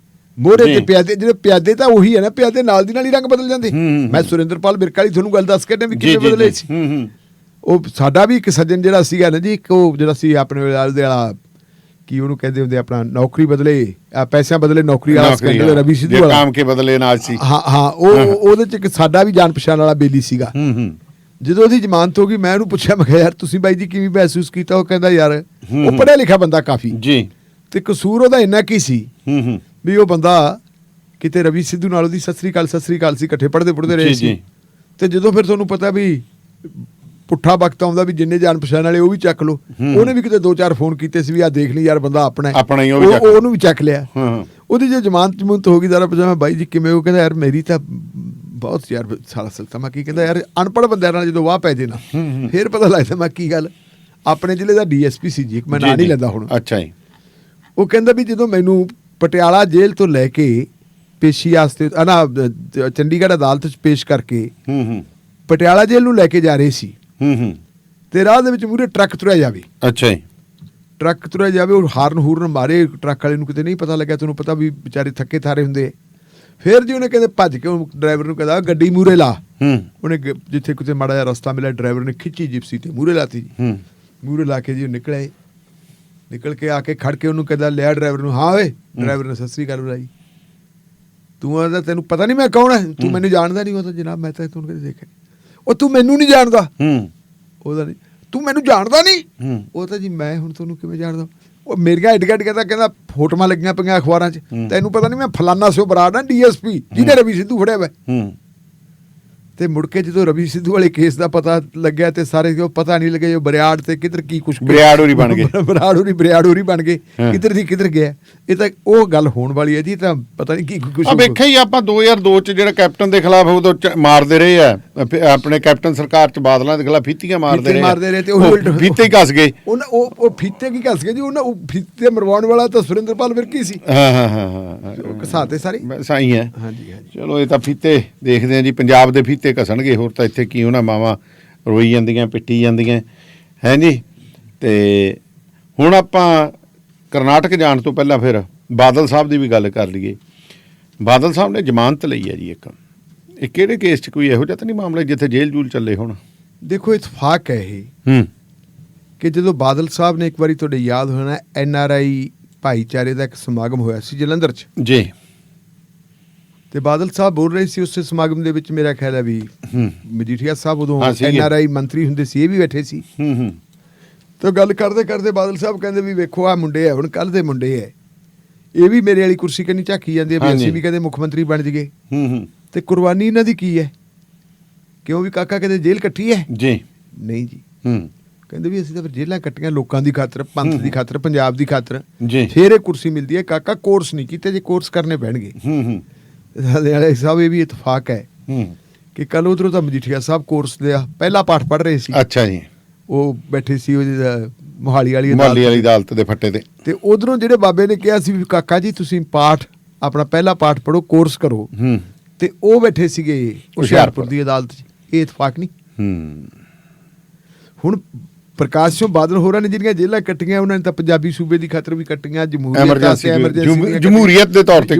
ਮੋਹਰੇ ਤੇ ਪਿਆਦੇ ਜਿਹੜੇ ਪਿਆਦੇ ਤਾਂ ਉਹੀ ਹੈ ਨਾ ਪਿਆਦੇ ਨਾਲ ਦੀ ਨਾਲ ਹੀ ਰੰਗ ਬਦਲ ਜਾਂਦੇ। ਮੈਂ ਸੁਰਿੰਦਰਪਾਲ ਬਿਰਕ ਵਾਲੀ ਤੁਹਾਨੂੰ ਗੱਲ ਦੱਸ ਕੇ ਵੀ ਕਿਵੇਂ ਬਦਲੇ ਸੀ। ਉਹ ਸਾਡਾ ਵੀ ਇੱਕ ਸੱਜਣ ਜਿਹੜਾ ਸੀਗਾ ਨਾ ਜੀ ਇੱਕ ਉਹ ਜਿਹੜਾ ਸੀ ਆਪਣੇ ਦੇ ਵਾਲਾ ਕੀ ਉਹਨੂੰ ਕਹਿੰਦੇ ਹੁੰਦੇ ਆਪਣਾ ਨੌਕਰੀ ਬਦਲੇ ਪੈਸਿਆਂ ਬਦਲੇ ਨੌਕਰੀ ਵਾਲਾ ਸਕੈਂਡਲ ਰਵੀ ਸਿੱਧੂ ਵਾਲਾ ਕੰਮ ਕੇ ਬਦਲੇ ਨਾਲ ਸੀ। ਹਾਂ ਉਹ ਉਹਦੇ ਚ ਇੱਕ ਸਾਡਾ ਵੀ ਜਾਣ ਪਛਾਣ ਵਾਲਾ ਬੇਲੀ ਸੀਗਾ। ਜਦੋਂ ਉਹਦੀ ਜ਼ਮਾਨਤ ਹੋ ਗਈ ਮੈਂ ਉਹਨੂੰ ਪੁੱਛਿਆ ਮੈਂ ਕਿਹਾ ਯਾਰ ਤੁਸੀਂ ਬਾਈ ਜੀ ਕਿਵੇਂ ਮਹਿਸੂਸ ਕੀਤਾ? ਉਹ ਕਹਿੰਦਾ ਯਾਰ ਉਹ ਪੜ੍ਹਿਆ ਲਿਖਿਆ ਬੰਦਾ ਕਾਫੀ ਜੀ ਤੇ ਕਸੂਰ ਉਹਦਾ ਇੰਨਾ ਕੀ ਸੀ ਵੀ ਉਹ ਬੰਦਾ ਕਿਤੇ ਰਵੀ ਸਿੱਧੂ ਨਾਲ ਉਹਦੀ ਸਤਿ ਸ੍ਰੀ ਅਕਾਲ ਸੀ ਇਕੱਠੇ ਪੜ੍ਹਦੇ ਰਹੇ ਸੀ। ਤੇ ਜਦੋਂ ਫਿਰ ਤੁਹਾਨੂੰ ਪਤਾ ਵੀ ਪੁੱਠਾ ਵਕਤ ਆਉਂਦਾ ਵੀ ਜਿੰਨੇ ਜਾਣ ਪਛਾਣ ਵਾਲੇ ਉਹ ਵੀ ਚੱਕ ਲੋ। ਉਹਨੇ ਵੀ ਕਿਤੇ 2-4 ਫੋਨ ਕੀਤੇ ਸੀ ਵੀ ਆ ਦੇਖ ਲਈ ਯਾਰ ਬੰਦਾ ਆਪਣਾ ਹੀ ਉਹਨੂੰ ਵੀ ਚੱਕ ਲਿਆ। ਉਹਦੀ ਜੇ ਜ਼ਮਾਨਤ ਹੋ ਗਈ ਦਾਰਾ ਪਜਾਮਾ ਬਾਈ ਜੀ ਕਿਵੇਂ? ਉਹ ਕਹਿੰਦਾ ਯਾਰ ਮੇਰੀ ਤਾਂ ਬਹੁਤ ਯਾਰ ਸਾਲਾ ਸਲਤਾ। ਮੈਂ ਕੀ ਕਹਿੰਦਾ ਯਾਰ ਅਨਪੜ੍ਹ ਬੰਦਿਆਂ ਨਾਲ ਜਦੋਂ ਵਾਹ ਪੈ ਜੇ ਨਾ ਫਿਰ ਪਤਾ ਲੱਗਦਾ ਮੈਂ ਕੀ ਗੱਲ। ਆਪਣੇ ਜ਼ਿਲ੍ਹੇ ਦਾ ਡੀਐਸਪੀ ਸੀ ਜੀ ਇੱਕ ਮੈਂ ਨਾਂ ਨਹੀਂ ਲੈਂਦਾ ਹੁਣ। ਅੱਛਾ ਜੀ। ਉਹ ਕਹਿੰਦਾ ਵੀ ਜਦੋਂ ਮੈਨੂੰ ਪਟਿਆਲਾ ਜੇਲ੍ਹ ਤੋਂ ਲੈ ਕੇ ਪੇਸ਼ੀ ਵਾਸਤੇ ਚੰਡੀਗੜ੍ਹ ਅਦਾਲਤ 'ਚ ਪੇਸ਼ ਕਰਕੇ ਪਟਿਆਲਾ ਜੇਲ੍ਹ ਨੂੰ ਲੈ ਕੇ ਜਾ ਰਹੇ ਸੀ ਤੇ ਰਾਹ ਦੇ ਵਿੱਚ ਮੂਹਰੇ ਟਰੱਕ ਤੁਰਿਆ ਜਾਵੇ। ਅੱਛਾ ਜੀ। ਟਰੱਕ ਤੁਰਿਆ ਜਾਵੇ ਉਹ ਹਾਰਨ ਮਾਰੇ ਟਰੱਕ ਵਾਲੇ ਨੂੰ ਕਿਤੇ ਨਹੀਂ ਪਤਾ ਲੱਗਿਆ। ਤੁਹਾਨੂੰ ਪਤਾ ਵੀ ਵਿਚਾਰੇ ਥੱਕੇ ਥਾਰੇ ਹੁੰਦੇ। ਫਿਰ ਜੀ ਉਹਨੇ ਕਹਿੰਦੇ ਭੱਜ ਕੇ ਉਹ ਡਰਾਈਵਰ ਨੂੰ ਕਹਿੰਦਾ ਗੱਡੀ ਮੂਹਰੇ ਲਾ। ਉਹਨੇ ਜਿੱਥੇ ਕਿਤੇ ਮਾੜਾ ਜਿਹਾ ਰਸਤਾ ਮਿਲਿਆ ਡਰਾਈਵਰ ਨੇ ਖਿੱਚੀ ਜਿਪਸੀ ਤੇ ਮੂਹਰੇ ਲਾਤੀ ਜੀ। ਮੂਹਰੇ ਲਾ ਕੇ ਜੀ ਉਹ ਨਿਕਲ ਕੇ ਆ ਕੇ ਖੜ ਕੇ ਉਹਨੂੰ ਕਹਿੰਦਾ ਲਿਆ ਡਰਾਈਵਰ ਨੂੰ। ਹਾਂ ਓਏ ਡਰਾਈਵਰ ਨੇ ਸਤਿ ਸ੍ਰੀ ਅਕਾਲ ਬੁਲਾਈ। ਤੂੰ ਆਦਾ ਤੈਨੂੰ ਪਤਾ ਨਹੀਂ ਮੈਂ ਕੌਣ ਹੈ? ਤੂੰ ਮੈਨੂੰ ਜਾਣਦਾ ਨਹੀਂ? ਉਹ ਤਾਂ ਜਨਾਬ ਮੈਂ ਤਾਂ ਤੁਹਾਨੂੰ ਕਦੇ ਦੇਖਿਆ। ਉਹ ਤੂੰ ਮੈਨੂੰ ਨਹੀਂ ਜਾਣਦਾ? ਉਹਦਾ ਨਹੀਂ ਤੂੰ ਮੈਨੂੰ ਜਾਣਦਾ ਨਹੀਂ? ਉਹ ਤਾਂ ਜੀ ਮੈਂ ਹੁਣ ਤੁਹਾਨੂੰ ਕਿਵੇਂ ਜਾਣਦਾ? ਉਹ ਮੇਰੀਆਂ ਹਿੱਟ ਕਹਿੰਦਾ ਫੋਟੋਆਂ ਲੱਗੀਆਂ ਪਈਆਂ ਅਖਬਾਰਾਂ 'ਚ। ਤੈਨੂੰ ਪਤਾ ਨਹੀਂ ਮੈਂ ਫਲਾਨਾ ਸਿਓ ਬਰਾੜ ਆ ਡੀਐਸਪੀ ਜਿਹਨੇ ਰਵੀ ਸਿੱਧੂ ਫੜਿਆ ਵਾ। ਤੇ ਮੁੜ ਕੇ ਜਦੋਂ ਰਵੀ ਸਿੱਧੂ ਵਾਲੇ ਕੇਸ ਦਾ ਪਤਾ ਲੱਗਿਆ ਤੇ ਸਾਰੇ ਪਤਾ ਨਹੀਂ ਲੱਗਿਆ ਬਰਿਆੜ ਤੇ ਕਿੱਧਰ ਕੀ ਕੁਛ ਬਰਿਆੜੂਰੀ ਬਣ ਗਏ ਕਿੱਧਰ ਦੀ ਕਿੱਧਰ ਗਿਆ। ਇਹ ਤਾਂ ਉਹ ਗੱਲ ਹੋਣ ਵਾਲੀ ਹੈ ਜੀ। ਤਾਂ ਪਤਾ ਨਹੀਂ ਕੀ ਕੁਛ ਵੇਖਿਆ ਹੀ ਆਪਾਂ 2002 ਚ ਜਿਹੜਾ ਕੈਪਟਨ ਦੇ ਖਿਲਾਫ ਉਦੋਂ ਮਾਰਦੇ ਰਹੇ ਆ ਆਪਣੇ ਕੈਪਟਨ ਸਰਕਾਰ ਚ ਬਾਦਲਾਂ ਦੇ ਖਿਲਾਫ ਫੀਤੀਆਂ ਮਾਰਦੇ ਰਹੇ ਤੇ ਉਹ ਫੀਤੇ ਹੀ ਘਸ ਗਏ। ਉਹ ਫੀਤੇ ਕੀ ਘਸ ਗਏ ਜੀ? ਉਹ ਫੀਤੇ ਮਰਵਾਉਣ ਵਾਲਾ ਤਾਂ ਸੁਰਿੰਦਰਪਾਲ ਵਿਰਕੀ ਸੀ। ਹਾਂ ਘਸਾਤੇ ਸਾਰੇ ਸਾਈ ਹੈ। ਹਾਂਜੀ ਚਲੋ ਇਹ ਤਾਂ ਫੀਤੇ ਦੇਖਦੇ ਆ ਜੀ ਪੰਜਾਬ ਦੇ ਫੀਤੇ ਘਸਣਗੇ। ਹੋਰ ਤਾਂ ਇੱਥੇ ਕੀ ਉਹਨਾਂ ਮਾਵਾਂ ਰੋਈ ਜਾਂਦੀਆਂ ਪਿੱਟੀ ਜਾਂਦੀਆਂ ਹੈ ਜੀ। ਤੇ ਹੁਣ ਆਪਾਂ ਕਰਨਾਟਕ ਜਾਣ ਤੋਂ ਪਹਿਲਾਂ ਫਿਰ ਬਾਦਲ ਸਾਹਿਬ ਦੀ ਵੀ ਗੱਲ ਕਰ ਲਈਏ। ਬਾਦਲ ਸਾਹਿਬ ਨੇ ਜ਼ਮਾਨਤ ਲਈ ਹੈ ਜੀ ਇੱਕ। ਇਹ ਕਿਹੜੇ ਕੇਸ 'ਚ ਕੋਈ ਇਹੋ ਜਿਹਾ ਤਾਂ ਨਹੀਂ ਮਾਮਲਾ ਜਿੱਥੇ ਜੇਲ੍ਹ ਜੂਲ ਚੱਲੇ ਹੁਣ? ਦੇਖੋ ਇਤਫਾਕ ਹੈ ਇਹ ਕਿ ਜਦੋਂ ਬਾਦਲ ਸਾਹਿਬ ਨੇ ਇੱਕ ਵਾਰੀ ਤੁਹਾਡੇ ਯਾਦ ਹੋਣਾ NRI ਭਾਈਚਾਰੇ ਦਾ ਇੱਕ ਸਮਾਗਮ ਹੋਇਆ ਸੀ ਜਲੰਧਰ 'ਚ ਜੀ। ਤੇ ਬਾਦਲ ਸਾਹਿਬ ਬੋਲ ਰਹੇ ਸੀ ਉਸੇ ਸਮਾਗਮ ਦੇ ਵਿੱਚ। ਮੇਰਾ ਖਿਆਲ ਹੈ ਵੀ ਮਜੀਠੀਆ ਸਾਹਿਬ ਉਦੋਂ NRI ਮੰਤਰੀ ਹੁੰਦੇ ਸੀ, ਇਹ ਵੀ ਬੈਠੇ ਸੀ। ਤਾਂ ਗੱਲ ਕਰਦੇ ਬਾਦਲ ਸਾਹਿਬ ਕਹਿੰਦੇ ਵੀ ਵੇਖੋ ਆ ਮੁੰਡੇ ਆ ਹੁਣ ਕੱਲ੍ਹ ਦੇ ਮੁੰਡੇ ਆ, ਇਹ ਵੀ ਮੇਰੇ ਵਾਲੀ ਕੁਰਸੀ ਕੰਨੀ ਝਾਕੀ ਜਾਂਦੇ ਆ ਵੀ ਅਸੀਂ ਵੀ ਕਦੇ ਮੁੱਖ ਮੰਤਰੀ ਬਣ ਜਗੇ। ਤੇ ਕੁਰਬਾਨੀ ਇਹਨਾਂ ਦੀ ਕੀ ਹੈ? ਕਿਉਂ ਵੀ ਕਾਕਾ ਕਦੇ ਜੇਲ੍ਹ ਕੱਟੀ ਹੈ ਜੀ? ਨਹੀਂ ਜੀ। ਕਹਿੰਦੇ ਵੀ ਅਸੀਂ ਤਾਂ ਫਿਰ ਜੇਲ੍ਹਾਂ ਕੱਟੀਆਂ ਲੋਕਾਂ ਦੀ ਖਾਤਰ, ਪੰਥ ਦੀ ਖਾਤਰ, ਪੰਜਾਬ ਦੀ ਖਾਤਰ, ਫਿਰ ਇਹ ਕੁਰਸੀ ਮਿਲਦੀ ਹੈ। ਕਾਕਾ ਕੋਰਸ ਨਹੀਂ ਕੀਤੇ, ਜੇ ਕੋਰਸ ਕਰਨੇ ਪੈਣਗੇ। ਸਾਹਿਬ ਇਹ ਵੀ ਇਤਫਾਕ ਹੈ ਕਿ ਕੱਲ ਉਧਰੋਂ ਤਾਂ ਮਜੀਠੀਆ ਸਾਹਿਬ ਕੋਰਸ ਦਾ ਪਹਿਲਾ ਪਾਠ ਪੜ੍ਹ ਰਹੇ ਸੀ। ਅੱਛਾ ਜੀ। ਉਹ ਬੈਠੇ ਸੀ ਉਹਦੀ ਮੋਹਾਲੀ ਵਾਲੀ ਅਦਾਲਤ ਦੇ ਫੱਟੇ ਤੇ ਉਧਰੋਂ ਜਿਹੜੇ ਬਾਬੇ ਨੇ ਕਿਹਾ ਸੀ ਵੀ ਕਾਕਾ ਜੀ ਤੁਸੀਂ ਪਾਠ ਆਪਣਾ ਪਹਿਲਾ ਪਾਠ ਪੜ੍ਹੋ, ਕੋਰਸ ਕਰੋ, ਤੇ ਉਹ ਬੈਠੇ ਸੀਗੇ ਹੁਸ਼ਿਆਰਪੁਰ ਦੀ ਅਦਾਲਤ 'ਚ। ਇਹ ਇਤਫਾਕ ਨਹੀਂ। ਹੁਣ ਪ੍ਰਕਾਸ਼ ਸਿੰਘ ਬਾਦਲ ਹੋਰਾਂ ਨੇ ਜਿਹੜੀਆਂ ਜੇਲ੍ਹਾਂ ਕੱਟੀਆਂ ਉਹਨਾਂ ਨੇ ਤਾਂ ਪੰਜਾਬੀ ਸੂਬੇ ਦੀ ਖਾਤਰ ਵੀ ਕੱਟੀਆਂ, ਜਮਹੂਰੀਅਤ ਦੇ ਤੌਰ ਤੇ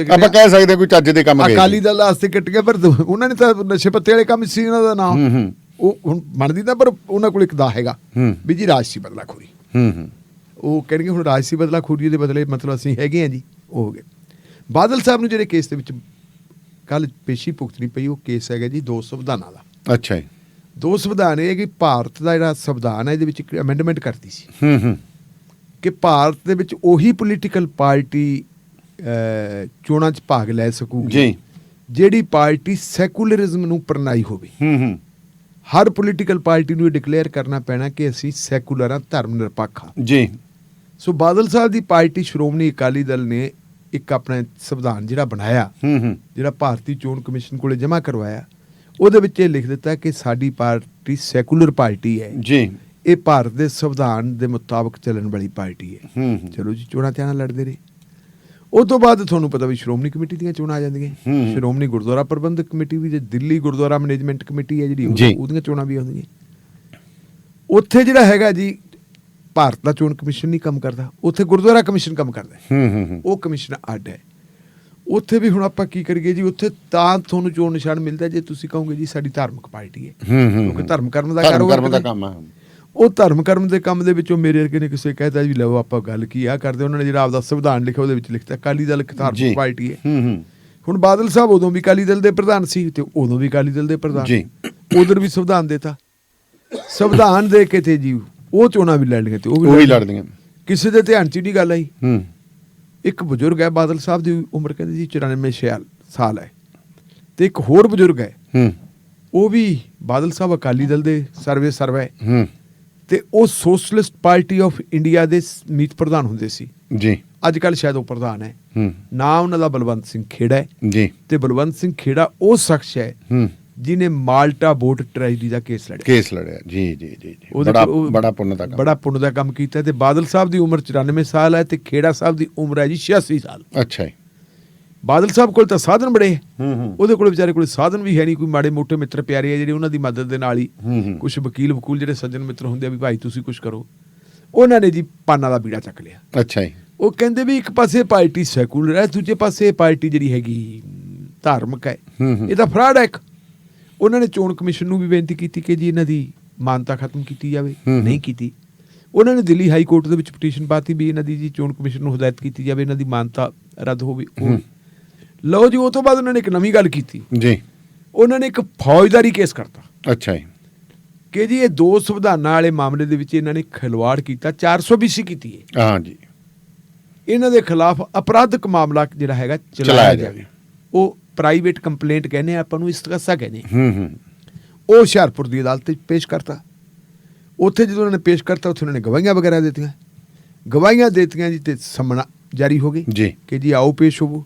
ਆਪਾਂ ਕਹਿ ਸਕਦੇ ਕੋਈ ਚੱਜ ਦੇ ਕੰਮ ਗਏ। ਅਕਾਲੀ ਦਲ ਵਾਸਤੇ ਕੱਟੀਆਂ ਪਰ ਉਹਨਾਂ ਨੇ ਤਾਂ ਨਸ਼ੇ ਪੱਤੇ ਵਾਲੇ ਕੰਮ ਸੀ ਉਹਨਾਂ ਦਾ ਨਾਮ। ਉਹ ਹੁਣ ਬਣਦੀ ਤਾਂ ਪਰ ਉਹਨਾਂ ਕੋਲ ਇੱਕ ਦਾ ਹੈਗਾ ਵੀ ਜੀ ਰਾਜਸੀ ਬਦਲਾਖੋਰੀ। ਉਹ ਕਹਿਣਗੇ ਹੁਣ ਰਾਜਸੀ ਬਦਲਾਖੋਰੀ ਦੇ ਬਦਲੇ ਮਤਲਬ ਅਸੀਂ ਹੈਗੇ ਹਾਂ ਜੀ। ਉਹ ਹੋ ਗਏ। ਬਾਦਲ ਸਾਹਿਬ ਨੂੰ ਜਿਹੜੇ ਕੇਸ ਦੇ ਵਿੱਚ ਕੱਲ ਪੇਸ਼ੀ ਭੁਗਤਣੀ ਪਈ ਉਹ ਕੇਸ ਹੈਗਾ ਜੀ 2 ਸੰਵਿਧਾਨਾਂ ਦਾ। ਅੱਛਾ ਜੀ। 2 ਸੰਵਿਧਾਨ ਇਹ ਕਿ ਭਾਰਤ ਦਾ ਜਿਹੜਾ ਸੰਵਿਧਾਨ ਹੈ ਇਹਦੇ ਵਿੱਚ ਇੱਕ ਅਮੈਂਡਮੈਂਟ ਕਰਤੀ ਸੀ ਕਿ ਭਾਰਤ ਦੇ ਵਿੱਚ ਉਹੀ ਪੋਲੀਟੀਕਲ ਪਾਰਟੀ ਚੋਣਾਂ 'ਚ ਭਾਗ ਲੈ ਸਕੂਗੀ ਜਿਹੜੀ ਪਾਰਟੀ ਸੈਕੂਲਰਿਜ਼ਮ ਨੂੰ ਪ੍ਰਣਾਈ ਹੋਵੇ। ਹਰ ਪੋਲੀਟੀਕਲ ਪਾਰਟੀ ਨੂੰ ਇਹ ਡਿਕਲੇਅਰ ਕਰਨਾ ਪੈਣਾ ਕਿ ਅਸੀਂ ਸੈਕੂਲਰ ਹਾਂ, ਧਰਮ ਨਿਰਪੱਖ ਹਾਂ ਜੀ। ਸੋ ਬਾਦਲ ਸਾਹਿਬ ਦੀ ਪਾਰਟੀ ਸ਼੍ਰੋਮਣੀ ਅਕਾਲੀ ਦਲ ਨੇ ਇੱਕ ਆਪਣਾ ਸੰਵਿਧਾਨ ਜਿਹੜਾ ਬਣਾਇਆ, ਹੂੰ ਜਿਹੜਾ ਭਾਰਤੀ ਚੋਣ ਕਮਿਸ਼ਨ ਕੋਲੇ ਜਮ੍ਹਾਂ ਕਰਵਾਇਆ, ਉਹਦੇ ਵਿੱਚ ਇਹ ਲਿਖ ਦਿੱਤਾ ਕਿ ਸਾਡੀ ਪਾਰਟੀ ਸੈਕੂਲਰ ਪਾਰਟੀ ਹੈ ਜੀ, ਇਹ ਭਾਰਤ ਦੇ ਸੰਵਿਧਾਨ ਦੇ ਮੁਤਾਬਕ ਚੱਲਣ ਵਾਲੀ ਪਾਰਟੀ ਹੈ। ਹੂੰ ਚਲੋ ਜੀ, ਚੋਣਾਂ ਤੇ ਲੜਦੇ ਰਹੇ। ਉਸ ਤੋਂ ਬਾਅਦ ਤੁਹਾਨੂੰ ਪਤਾ ਵੀ ਸ਼੍ਰੋਮਣੀ ਕਮੇਟੀ ਦੀਆਂ ਚੋਣਾਂ ਆ ਜਾਂਦੀਆਂ, ਸ਼੍ਰੋਮਣੀ ਗੁਰਦੁਆਰਾ ਪ੍ਰਬੰਧਕ ਕਮੇਟੀ ਵੀ, ਜੇ ਦਿੱਲੀ ਗੁਰਦੁਆਰਾ ਮੈਨੇਜਮੈਂਟ ਕਮੇਟੀ ਹੈ ਜਿਹੜੀ, ਉਹਦੀਆਂ ਚੋਣਾਂ ਵੀ ਆਉਂਦੀਆਂ। ਉੱਥੇ ਜਿਹੜਾ ਹੈਗਾ ਜੀ, ਭਾਰਤ ਦਾ ਚੋਣ ਕਮਿਸ਼ਨ ਨਹੀਂ ਕੰਮ ਕਰਦਾ, ਉੱਥੇ ਗੁਰਦੁਆਰਾ ਕਮਿਸ਼ਨ ਕੰਮ ਕਰਦਾ, ਉਹ ਕਮਿਸ਼ਨ ਅੱਡ ਹੈ। ਉੱਥੇ ਵੀ ਹੁਣ ਆਪਾਂ ਕੀ ਕਰੀਏ ਜੀ, ਉੱਥੇ ਤਾਂ ਤੁਹਾਨੂੰ ਚੋਣ ਨਿਸ਼ਾਨ ਮਿਲਦਾ ਜੇ ਤੁਸੀਂ ਕਹੋਗੇ ਜੀ ਸਾਡੀ ਧਾਰਮਿਕ ਪਾਰਟੀ ਹੈ, ਕਿਉਂਕਿ ਧਰਮ ਕਰਮ ਦਾ ਕੰਮ ਹੈ। ਉਹ ਧਰਮ ਕਰਮ ਦੇ ਕੰਮ ਦੇ ਵਿੱਚੋਂ ਮੇਰੇ ਵਰਗੇ ਨੇ ਕਿਸੇ ਕਹਿਤਾ ਵੀ ਲਓ ਆਪਾਂ ਗੱਲ ਕੀ ਆ ਕਰਦੇ, ਉਹਨਾਂ ਨੇ ਜਿਹੜਾ ਆਪਦਾ ਸੰਵਿਧਾਨ ਲਿਖਿਆ ਉਹਦੇ ਵਿੱਚ ਲਿਖਤਾ ਅਕਾਲੀ ਦਲ ਇੱਕ ਧਾਰਮਿਕ ਪਾਰਟੀ ਹੈ। ਹੁਣ ਬਾਦਲ ਸਾਹਿਬ ਉਦੋਂ ਵੀ ਅਕਾਲੀ ਦਲ ਦੇ ਪ੍ਰਧਾਨ ਸੀ ਤੇ ਉਦੋਂ ਵੀ ਅਕਾਲੀ ਦਲ ਦੇ ਪ੍ਰਧਾਨ, ਉਧਰ ਵੀ ਸੰਵਿਧਾਨ ਦੇਤਾ, ਸੰਵਿਧਾਨ ਦੇ ਕੇ ਤੇ ਜੀ ਉਹ ਚੋਣਾਂ ਵੀ ਲੜਨੀਆਂ ਤੇ ਉਹ ਵੀ ਲੜਦੀਆਂ, ਕਿਸੇ ਦੇ ਧਿਆਨ 'ਚ ਨਹੀਂ ਗੱਲ ਆਈ। ਇੱਕ ਬਜ਼ੁਰਗ ਹੈ ਬਾਦਲ ਸਾਹਿਬ ਦੀ ਉਮਰ ਕਹਿੰਦੇ ਜੀ 94 ਸਾਲ ਹੈ, ਤੇ ਇੱਕ ਹੋਰ ਬਜ਼ੁਰਗ ਹੈ ਉਹ ਵੀ ਬਾਦਲ ਸਾਹਿਬ ਅਕਾਲੀ ਦਲ ਦੇ ਸਰਵੇ ਤੇ ਉਹ ਸੋਸ਼ਲਿਸਟ ਪਾਰਟੀ ਆਫ ਇੰਡੀਆ ਦੇ ਮੀਤ ਪ੍ਰਧਾਨ ਹੁੰਦੇ ਸੀ ਜੀ, ਅੱਜ ਕੱਲ੍ਹ ਸ਼ਾਇਦ ਉਹ ਪ੍ਰਧਾਨ ਹੈ। ਨਾਂ ਉਹਨਾਂ ਦਾ ਬਲਵੰਤ ਸਿੰਘ ਖੇੜਾ ਹੈ ਜੀ, ਤੇ ਬਲਵੰਤ ਸਿੰਘ ਖੇੜਾ ਉਹ ਸ਼ਖਸ ਹੈ ਜਿਹਨੇ ਮਾਲਟਾ ਬੋਟ ਟ੍ਰੈਜਡੀ ਦਾ ਕੇਸ ਲੜਿਆ ਜੀ ਜੀ ਜੀ, ਬੜਾ ਪੁੰਨ ਦਾ ਕੰਮ ਕੀਤਾ। ਤੇ ਬਾਦਲ ਸਾਹਿਬ ਦੀ ਉਮਰ 94 ਸਾਲ ਹੈ ਤੇ ਖੇੜਾ ਸਾਹਿਬ ਦੀ ਉਮਰ ਹੈ ਜੀ 86 ਸਾਲ। ਅੱਛਾ ਜੀ, ਬਾਦਲ ਸਾਹਿਬ ਕੋਲ ਤਾਂ ਸਾਧਨ ਬੜੇ, ਉਹਦੇ ਕੋਲ ਵਿਚਾਰੇ ਕੋਲ ਸਾਧਨ ਵੀ ਹੈ ਨਹੀਂ, ਕੋਈ ਮਾੜੇ ਮੋਟੇ ਮਿੱਤਰ ਪਿਆਰੇ ਆ ਜਿਹੜੇ ਉਹਨਾਂ ਦੀ ਮਦਦ ਦੇ ਨਾਲ ਹੀ, ਕੁਛ ਵਕੀਲ ਜਿਹੜੇ ਸੱਜਣ ਮਿੱਤਰ ਹੁੰਦੇ ਆ ਵੀ ਭਾਈ ਤੁਸੀਂ ਕੁਛ ਕਰੋ, ਉਹਨਾਂ ਨੇ ਜੀ ਪਾਨਾ ਦਾ ਬੀੜਾ ਚੱਕ ਲਿਆ। ਅੱਛਾ ਜੀ, ਉਹ ਕਹਿੰਦੇ ਵੀ ਇੱਕ ਪਾਸੇ ਪਾਰਟੀ ਸੈਕੂਲਰ ਹੈ, ਦੂਜੇ ਪਾਸੇ ਪਾਰਟੀ ਜਿਹੜੀ ਹੈਗੀ ਧਾਰਮਿਕ ਹੈ, ਇਹ ਤਾਂ ਫਰਾਡ ਹੈ ਇੱਕ। ਉਹਨਾਂ ਨੇ ਚੋਣ ਕਮਿਸ਼ਨ ਨੂੰ ਵੀ ਬੇਨਤੀ ਕੀਤੀ ਕਿ ਜੀ ਇਹਨਾਂ ਦੀ ਮਾਨਤਾ ਖਤਮ ਕੀਤੀ ਜਾਵੇ, ਨਹੀਂ ਕੀਤੀ। ਉਹਨਾਂ ਨੇ ਦਿੱਲੀ ਹਾਈ ਕੋਰਟ ਦੇ ਵਿੱਚ ਪਟੀਸ਼ਨ ਪਾਤੀ ਵੀ ਇਹਨਾਂ ਦੀ ਜੀ ਚੋਣ ਕਮਿਸ਼ਨ ਨੂੰ ਹਦਾਇਤ ਕੀਤੀ ਜਾਵੇ ਇਹਨਾਂ ਦੀ ਮਾਨਤਾ ਰੱਦ ਹੋਵੇ। ਲਓ ਜੀ, ਉਹ ਤੋਂ ਬਾਅਦ ਉਹਨਾਂ ਨੇ ਇੱਕ ਨਵੀਂ ਗੱਲ ਕੀਤੀ ਜੀ, ਉਹਨਾਂ ਨੇ ਇੱਕ ਫੌਜਦਾਰੀ ਕੇਸ ਕਰਤਾ। ਅੱਛਾ ਜੀ, ਕਿ ਜੀ ਇਹ ਦੋ ਸੰਵਿਧਾਨਾਂ ਵਾਲੇ ਮਾਮਲੇ ਦੇ ਵਿੱਚ ਇਹਨਾਂ ਨੇ ਖਿਲਵਾੜ ਕੀਤਾ, 420 ਕੀਤੀ ਹੈ। ਹਾਂ ਜੀ, ਇਹਨਾਂ ਦੇ ਖਿਲਾਫ ਅਪਰਾਧਿਕ ਮਾਮਲਾ ਜਿਹੜਾ ਹੈਗਾ ਚਲਾਇਆ ਜਾਵੇ। ਉਹ ਪ੍ਰਾਈਵੇਟ ਕੰਪਲੇਂਟ ਕਹਿੰਦੇ ਆਪਾਂ ਨੂੰ, ਇਸਤਗਾਸਾ ਕਹਿੰਦੇ। ਉਹ ਹੁਸ਼ਿਆਰਪੁਰ ਦੀ ਅਦਾਲਤ ਵਿੱਚ ਪੇਸ਼ ਕਰਤਾ। ਉੱਥੇ ਜਦੋਂ ਉਹਨਾਂ ਨੇ ਪੇਸ਼ ਕਰਤਾ, ਉੱਥੇ ਉਹਨਾਂ ਨੇ ਗਵਾਹੀਆਂ ਵਗੈਰਾ ਦਿੱਤੀਆਂ ਜੀ, ਤੇ ਸੰਮਨ ਜਾਰੀ ਹੋ ਗਈ ਜੀ ਕਿ ਜੀ ਆਓ ਪੇਸ਼ ਹੋਵੋ।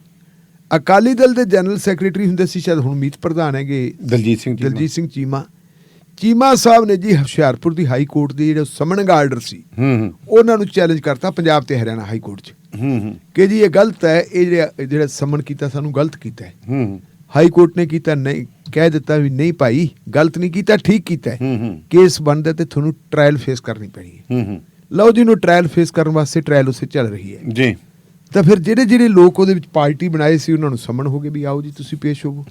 ਅਕਾਲੀ ਦਲ ਦੇ ਜਨਰਲ ਸੈਕਟਰੀ ਹੁੰਦੇ ਸੀ ਸ਼ਾਇਦ, ਹੁਣ ਮੀਤ ਪ੍ਰਧਾਨ ਹੈਗੇ ਦਲਜੀਤ ਸਿੰਘ ਚੀਮਾ ਸਾਹਿਬ ਨੇ ਜੀ ਹੁਸ਼ਿਆਰਪੁਰ ਦੀ ਹਾਈ ਕੋਰਟ ਦੇ ਜਿਹੜੇ ਸਮਨਿੰਗ ਆਰਡਰ ਸੀ ਉਹਨਾਂ ਨੂੰ ਚੈਲੰਜ ਕਰਤਾ ਪੰਜਾਬ ਤੇ ਹਰਿਆਣਾ ਹਾਈ ਕੋਰਟ 'ਚ ਕਿ ਜੀ ਇਹ ਗਲਤ ਹੈ, ਇਹ ਜਿਹੜਾ ਸਮਨ ਕੀਤਾ ਸਾਨੂੰ ਗਲਤ ਕੀਤਾ ਹੈ। ਹਾਈ ਕੋਰਟ ਨੇ ਕੀਤਾ ਨਹੀਂ, ਕਹਿ ਦਿੱਤਾ ਵੀ ਨਹੀਂ ਭਾਈ ਗਲਤ ਨਹੀਂ ਕੀਤਾ, ਠੀਕ ਕੀਤਾ ਹੈ, ਕੇਸ ਬਣਦਾ ਤੇ ਤੁਹਾਨੂੰ ਟ੍ਰਾਇਲ ਫੇਸ ਕਰਨੀ ਪੈਣੀ ਹੈ। ਲਓ ਜੀ, ਨੂੰ ਟ੍ਰਾਇਲ ਫੇਸ ਕਰਨ ਵਾਸਤੇ ਟ੍ਰਾਇਲ ਉਸੇ ਚੱਲ ਰਹੀ ਹੈ ਜੀ। ਤਾਂ ਫਿਰ ਜਿਹੜੇ ਲੋਕ ਉਹਦੇ ਵਿੱਚ ਪਾਰਟੀ ਬਣਾਏ ਸੀ ਉਹਨਾਂ ਨੂੰ ਸਮਨ ਹੋ ਗਏ ਵੀ ਆਓ ਜੀ ਤੁਸੀਂ ਪੇਸ਼ ਹੋਵੋ।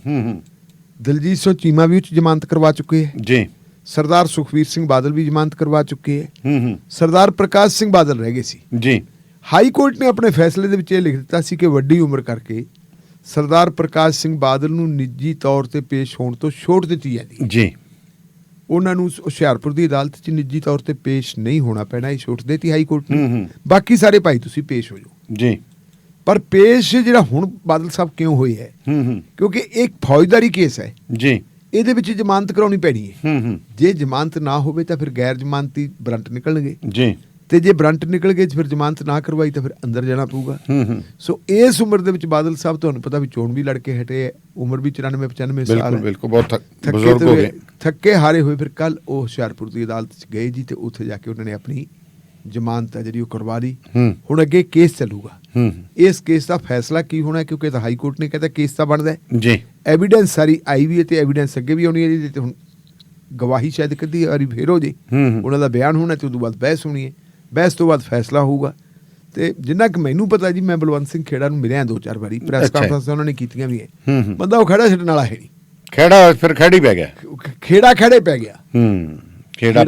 ਦਲਜੀਤ ਸਿੰਘ ਚੀਮਾ ਵੀ ਉੱਚ ਜ਼ਮਾਨਤ ਕਰਵਾ ਚੁੱਕੇ ਹੈ ਜੀ, ਸਰਦਾਰ ਸੁਖਬੀਰ ਸਿੰਘ ਬਾਦਲ ਵੀ ਜ਼ਮਾਨਤ ਕਰਵਾ ਚੁੱਕੇ ਹੈ, ਸਰਦਾਰ ਪ੍ਰਕਾਸ਼ ਸਿੰਘ ਬਾਦਲ ਰਹਿ ਗਏ ਸੀ ਜੀ। ਹਾਈ ਕੋਰਟ ਨੇ ਆਪਣੇ ਫੈਸਲੇ ਦੇ ਵਿੱਚ ਇਹ ਲਿਖ ਦਿੱਤਾ ਸੀ ਕਿ ਵੱਡੀ ਉਮਰ ਕਰਕੇ ਸਰਦਾਰ ਪ੍ਰਕਾਸ਼ ਸਿੰਘ ਬਾਦਲ ਨੂੰ ਨਿੱਜੀ ਤੌਰ ਤੇ ਪੇਸ਼ ਹੋਣ ਤੋਂ ਛੋਟ ਦਿੱਤੀ ਜਾਂਦੀ ਜੀ। ਉਹਨਾਂ ਨੂੰ ਹੁਸ਼ਿਆਰਪੁਰ ਦੀ ਅਦਾਲਤ 'ਚ ਨਿੱਜੀ ਤੌਰ ਤੇ ਪੇਸ਼ ਨਹੀਂ ਹੋਣਾ ਪੈਣਾ, ਇਹ ਛੋਟ ਦੇਤੀ ਹਾਈ ਕੋਰਟ ਨੇ। ਬਾਕੀ ਸਾਰੇ ਭਾਈ ਤੁਸੀਂ ਪੇਸ਼ ਹੋ ਜਾਓ ਜੀ। ਪਰ ਪੇਸ਼ ਜਿਹੜਾ ਹੁਣ ਬਾਦਲ ਸਾਹਿਬ ਕਿਉਂ ਹੋਏ ਹੈ, ਕਿਉਂਕਿ ਇੱਕ ਫੌਜਦਾਰੀ ਕੇਸ ਹੈ ਜੀ, ਇਹਦੇ ਵਿੱਚ ਜ਼ਮਾਨਤ ਕਰਾਉਣੀ ਪੈਣੀ ਹੈ। ਜੇ ਜ਼ਮਾਨਤ ਨਾ ਹੋਵੇ ਤਾਂ ਫਿਰ ਗੈਰ ਜ਼ਮਾਨਤੀ ਵਾਰੰਟ ਨਿਕਲਣਗੇ ਜੀ, ਤੇ ਜੇ ਵਾਰੰਟ ਨਿਕਲ ਗਏ ਫਿਰ ਜ਼ਮਾਨਤ ਨਾ ਕਰਵਾਈ ਤਾਂ ਫਿਰ ਅੰਦਰ ਜਾਣਾ ਪਊਗਾ। ਸੋ ਇਸ ਉਮਰ ਦੇ ਵਿੱਚ ਬਾਦਲ ਸਾਹਿਬ ਤੁਹਾਨੂੰ ਪਤਾ ਵੀ ਚੋਣ ਵੀ ਲੜ ਕੇ ਹਟੇ, ਉਮਰ ਵੀ 94-95 ਸਾਲ ਹੈ, ਬਿਲਕੁਲ ਬਹੁਤ ਬਜ਼ੁਰਗ ਹੋ ਗਏ, ਥੱਕੇ ਹਾਰੇ ਹੋਏ। ਫਿਰ ਕੱਲ ਉਹ ਹੁਸ਼ਿਆਰਪੁਰ ਦੀ ਅਦਾਲਤ 'ਚ ਗਏ ਜੀ, ਤੇ ਉੱਥੇ ਜਾ ਕੇ ਉਹਨਾਂ ਨੇ ਆਪਣੀ ਜ਼ਮਾਨਤ ਹੈ ਜਿਹੜੀ ਉਹ ਕਰਵਾ ਲਈ। ਹੁਣ ਅੱਗੇ ਕੇਸ ਚੱਲੂਗਾ, ਇਸ ਕੇਸ ਦਾ ਫੈਸਲਾ ਕੀ ਹੋਣਾ, ਕਿਉਂਕਿ ਹਾਈ ਕੋਰਟ ਨੇ ਕਹਿੰਦਾ ਕੇਸ ਤਾਂ ਬਣਦਾ ਜੀ, ਐਵੀਡੈਂਸ ਸਾਰੀ ਆਈ ਵੀ ਹੈ ਤੇ ਐਵੀਡੈਂਸ ਅੱਗੇ ਵੀ ਆਉਣੀ ਹੈ ਜੀ। ਤੇ ਹੁਣ ਗਵਾਹੀ ਸ਼ਾਇਦ ਕਦੀ ਵਾਰੀ ਫੇਰ ਹੋ ਜੇ, ਉਹਨਾਂ ਦਾ ਬਿਆਨ ਹੋਣਾ ਤੇ ਉਦੋਂ ਬਾਅਦ ਬਹਿਸ ਹੋਣੀ ਹੈ, ਬਹਿਸ ਤੋਂ ਬਾਅਦ ਫੈਸਲਾ ਹੋਊਗਾ। ਤੇ ਜਿੰਨਾ ਕਿ ਮੈਨੂੰ ਪਤਾ ਜੀ, ਮੈਂ ਬਲਵੰਤ ਸਿੰਘ ਖੇੜਾ ਨੂੰ ਮਿਲਿਆ 2-4 ਵਾਰੀ, ਪ੍ਰੈਸ ਕਾਨਫਰੰਸ ਉਹਨਾਂ ਨੇ ਕੀਤੀਆਂ ਵੀ ਹੈ। ਬੰਦਾ ਉਹ ਖੜਾ ਛੱਡਣ ਵਾਲਾ ਹੈ ਨਹੀਂ, ਖੇੜਾ ਫਿਰ ਖੇੜੀ ਪੈ ਗਿਆ, ਖੇੜਾ ਖੇੜੇ ਪੈ ਗਿਆ, ਖੇੜਾ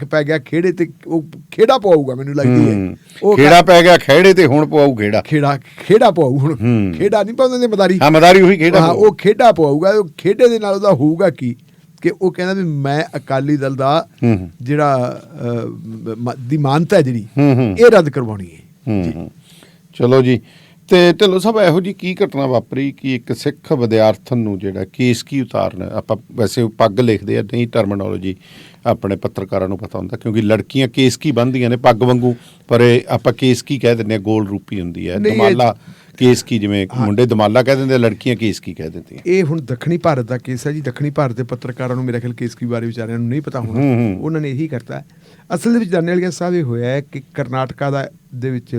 ਪੈ ਗਿਆ ਖੇੜੇ ਤੇ ਉਹ ਖੇੜਾ ਪਵਾਊਗਾ ਮੈਨੂੰ ਲੱਗਦੀ ਹੈ। ਉਹ ਖੇੜਾ ਪੈ ਗਿਆ ਖੇੜੇ ਤੇ ਹੁਣ ਪਵਾਊ ਖੇੜਾ ਪਵਾਊ ਹੁਣ, ਖੇੜਾ ਨਹੀਂ ਪਾਉਂਦੇ ਮਦਾਰੀ, ਮਦਾਰੀ ਉਹੀ ਖੇੜਾ, ਹਾਂ ਉਹ ਖੇਡਾ ਪਵਾਊਗਾ। ਉਹ ਖੇਡੇ ਦੇ ਨਾਲ ਉਹਦਾ ਹੋਊਗਾ ਕੀ ਕਿ ਉਹ ਕਹਿੰਦਾ ਵੀ ਮੈਂ ਅਕਾਲੀ ਦਲ ਦਾ ਜਿਹੜਾ ਦੀ ਮਾਨਤਾ ਹੈ ਜਿਹੜੀ ਇਹ ਰੱਦ ਕਰਵਾਉਣੀ ਹੈ। ਚਲੋ ਜੀ, ਤੇ ਢਿੱਲੋਂ ਸਾਹਿਬ ਇਹੋ ਜਿਹੀ ਕੀ ਘਟਨਾ ਵਾਪਰੀ ਕਿ ਇੱਕ ਸਿੱਖ ਵਿਦਿਆਰਥਣ ਨੂੰ ਜਿਹੜਾ ਕੇਸ ਕੀ ਉਤਾਰਨਾ, ਆਪਾਂ ਵੈਸੇ ਪੱਗ ਲਿਖਦੇ ਆ, ਨਹੀਂ ਟਰਮੀਨੋਲੋਜੀ ਆਪਣੇ ਪੱਤਰਕਾਰਾਂ ਨੂੰ ਪਤਾ ਹੁੰਦਾ, ਕਿਉਂਕਿ ਲੜਕੀਆਂ ਕੇਸ ਕੀ ਬੰਨ੍ਹਦੀਆਂ ਨੇ ਪੱਗ ਵਾਂਗੂ, ਪਰ ਆਪਾਂ ਕੇਸ ਕੀ ਕਹਿ ਦਿੰਦੇ ਆ, ਗੋਲ ਰੂਪੀ ਹੁੰਦੀ ਹੈ, ਦਮਾਲਾ ਕੇਸ ਕੀ, ਜਿਵੇਂ ਮੁੰਡੇ ਦਮਾਲਾ ਕਹਿ ਦਿੰਦੇ, ਲੜਕੀਆਂ ਕੇਸ ਕੀ ਕਹਿ ਦਿੰਦੀਆਂ? ਇਹ ਹੁਣ ਦੱਖਣੀ ਭਾਰਤ ਦਾ ਕੇਸ ਹੈ ਜੀ। ਦੱਖਣੀ ਭਾਰਤ ਦੇ ਪੱਤਰਕਾਰਾਂ ਨੂੰ ਮੇਰਾ ਖਿਆਲ ਕੇਸ ਕੀ ਬਾਰੇ ਵਿਚਾਰਿਆਂ ਨੂੰ ਨਹੀਂ ਪਤਾ ਹੋਣਾ, ਉਹਨਾਂ ਨੇ ਇਹੀ ਕਰਤਾ। ਅਸਲ ਦੇ ਵਿੱਚ ਜਾਣਨ ਵਾਲੀਆਂ ਸਾਹਿਬ ਇਹ ਹੋਇਆ ਹੈ ਕਿ ਕਰਨਾਟਕਾ ਦੇ ਵਿੱਚ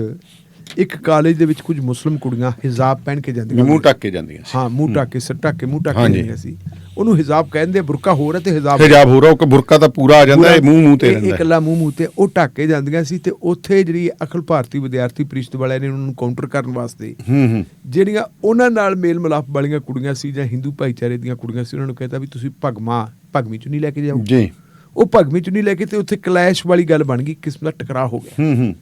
ਇੱਕ ਕਾਲਜ ਦੇ ਵਿੱਚ ਕੁਝ ਮੁਸਲਿਮ ਕੁੜੀਆਂ ਹਿਜਾਬ ਪਹਿਨ ਕੇ ਜਾਂਦੀਆਂ, ਮੂੰਹ ਢੱਕ ਕੇ ਜਾਂਦੀਆਂ ਸੀ। ਹਾਂ, ਮੂੰਹ ਢੱਕ ਕੇ, ਸਿਰ ਢੱਕ ਕੇ, ਮੂੰਹ ਢੱਕ ਕੇ ਜਾਂਦੀਆਂ ਸੀ। ਉਹਨੂੰ ਹਿਜਾਬ ਕਹਿੰਦੇ, ਬੁਰਕਾ ਹੋਰ ਹੈ ਤੇ ਹਿਜਾਬ ਹੋ ਰਿਹਾ, ਕਿ ਬੁਰਕਾ ਤਾਂ ਪੂਰਾ ਆ ਜਾਂਦਾ, ਮੂੰਹ ਤੇ ਰਹਿੰਦਾ, ਇਕੱਲਾ ਮੂੰਹ ਤੇ ਉਹ ਢੱਕ ਕੇ ਜਾਂਦੀਆਂ ਸੀ। ਤੇ ਉੱਥੇ ਜਿਹੜੀ ਅਖਿਲ ਭਾਰਤੀ ਵਿਦਿਆਰਥੀ ਪ੍ਰੀਸ਼ਦ ਵਾਲਿਆਂ ਨੇ ਉਹਨਾਂ ਨੂੰ ਕਾਊਂਟਰ ਕਰਨ ਵਾਸਤੇ ਜਿਹੜੀਆਂ ਉਹਨਾਂ ਨਾਲ ਮੇਲ ਮਿਲਾਪ ਵਾਲੀਆਂ ਕੁੜੀਆਂ ਸੀ ਜਾਂ ਹਿੰਦੂ ਭਾਈਚਾਰੇ ਦੀਆਂ ਕੁੜੀਆਂ ਸੀ, ਉਹਨਾਂ ਨੂੰ ਕਹਿੰਦਾ ਵੀ ਤੁਸੀਂ ਭਗਵੀ ਚੁੰਨੀ ਲੈ ਕੇ ਜਾਓ ਜੀ। ਉਹ ਭਗਵੀ ਚੁੰਨੀ ਲੈ ਕੇ, ਤੇ ਉੱਥੇ ਕਲੈਸ਼ ਵਾਲੀ ਗੱਲ ਬਣ ਗਈ, ਕਿਸਮ ਦਾ ਟਕਰਾਅ ਹੋ ਗਿਆ।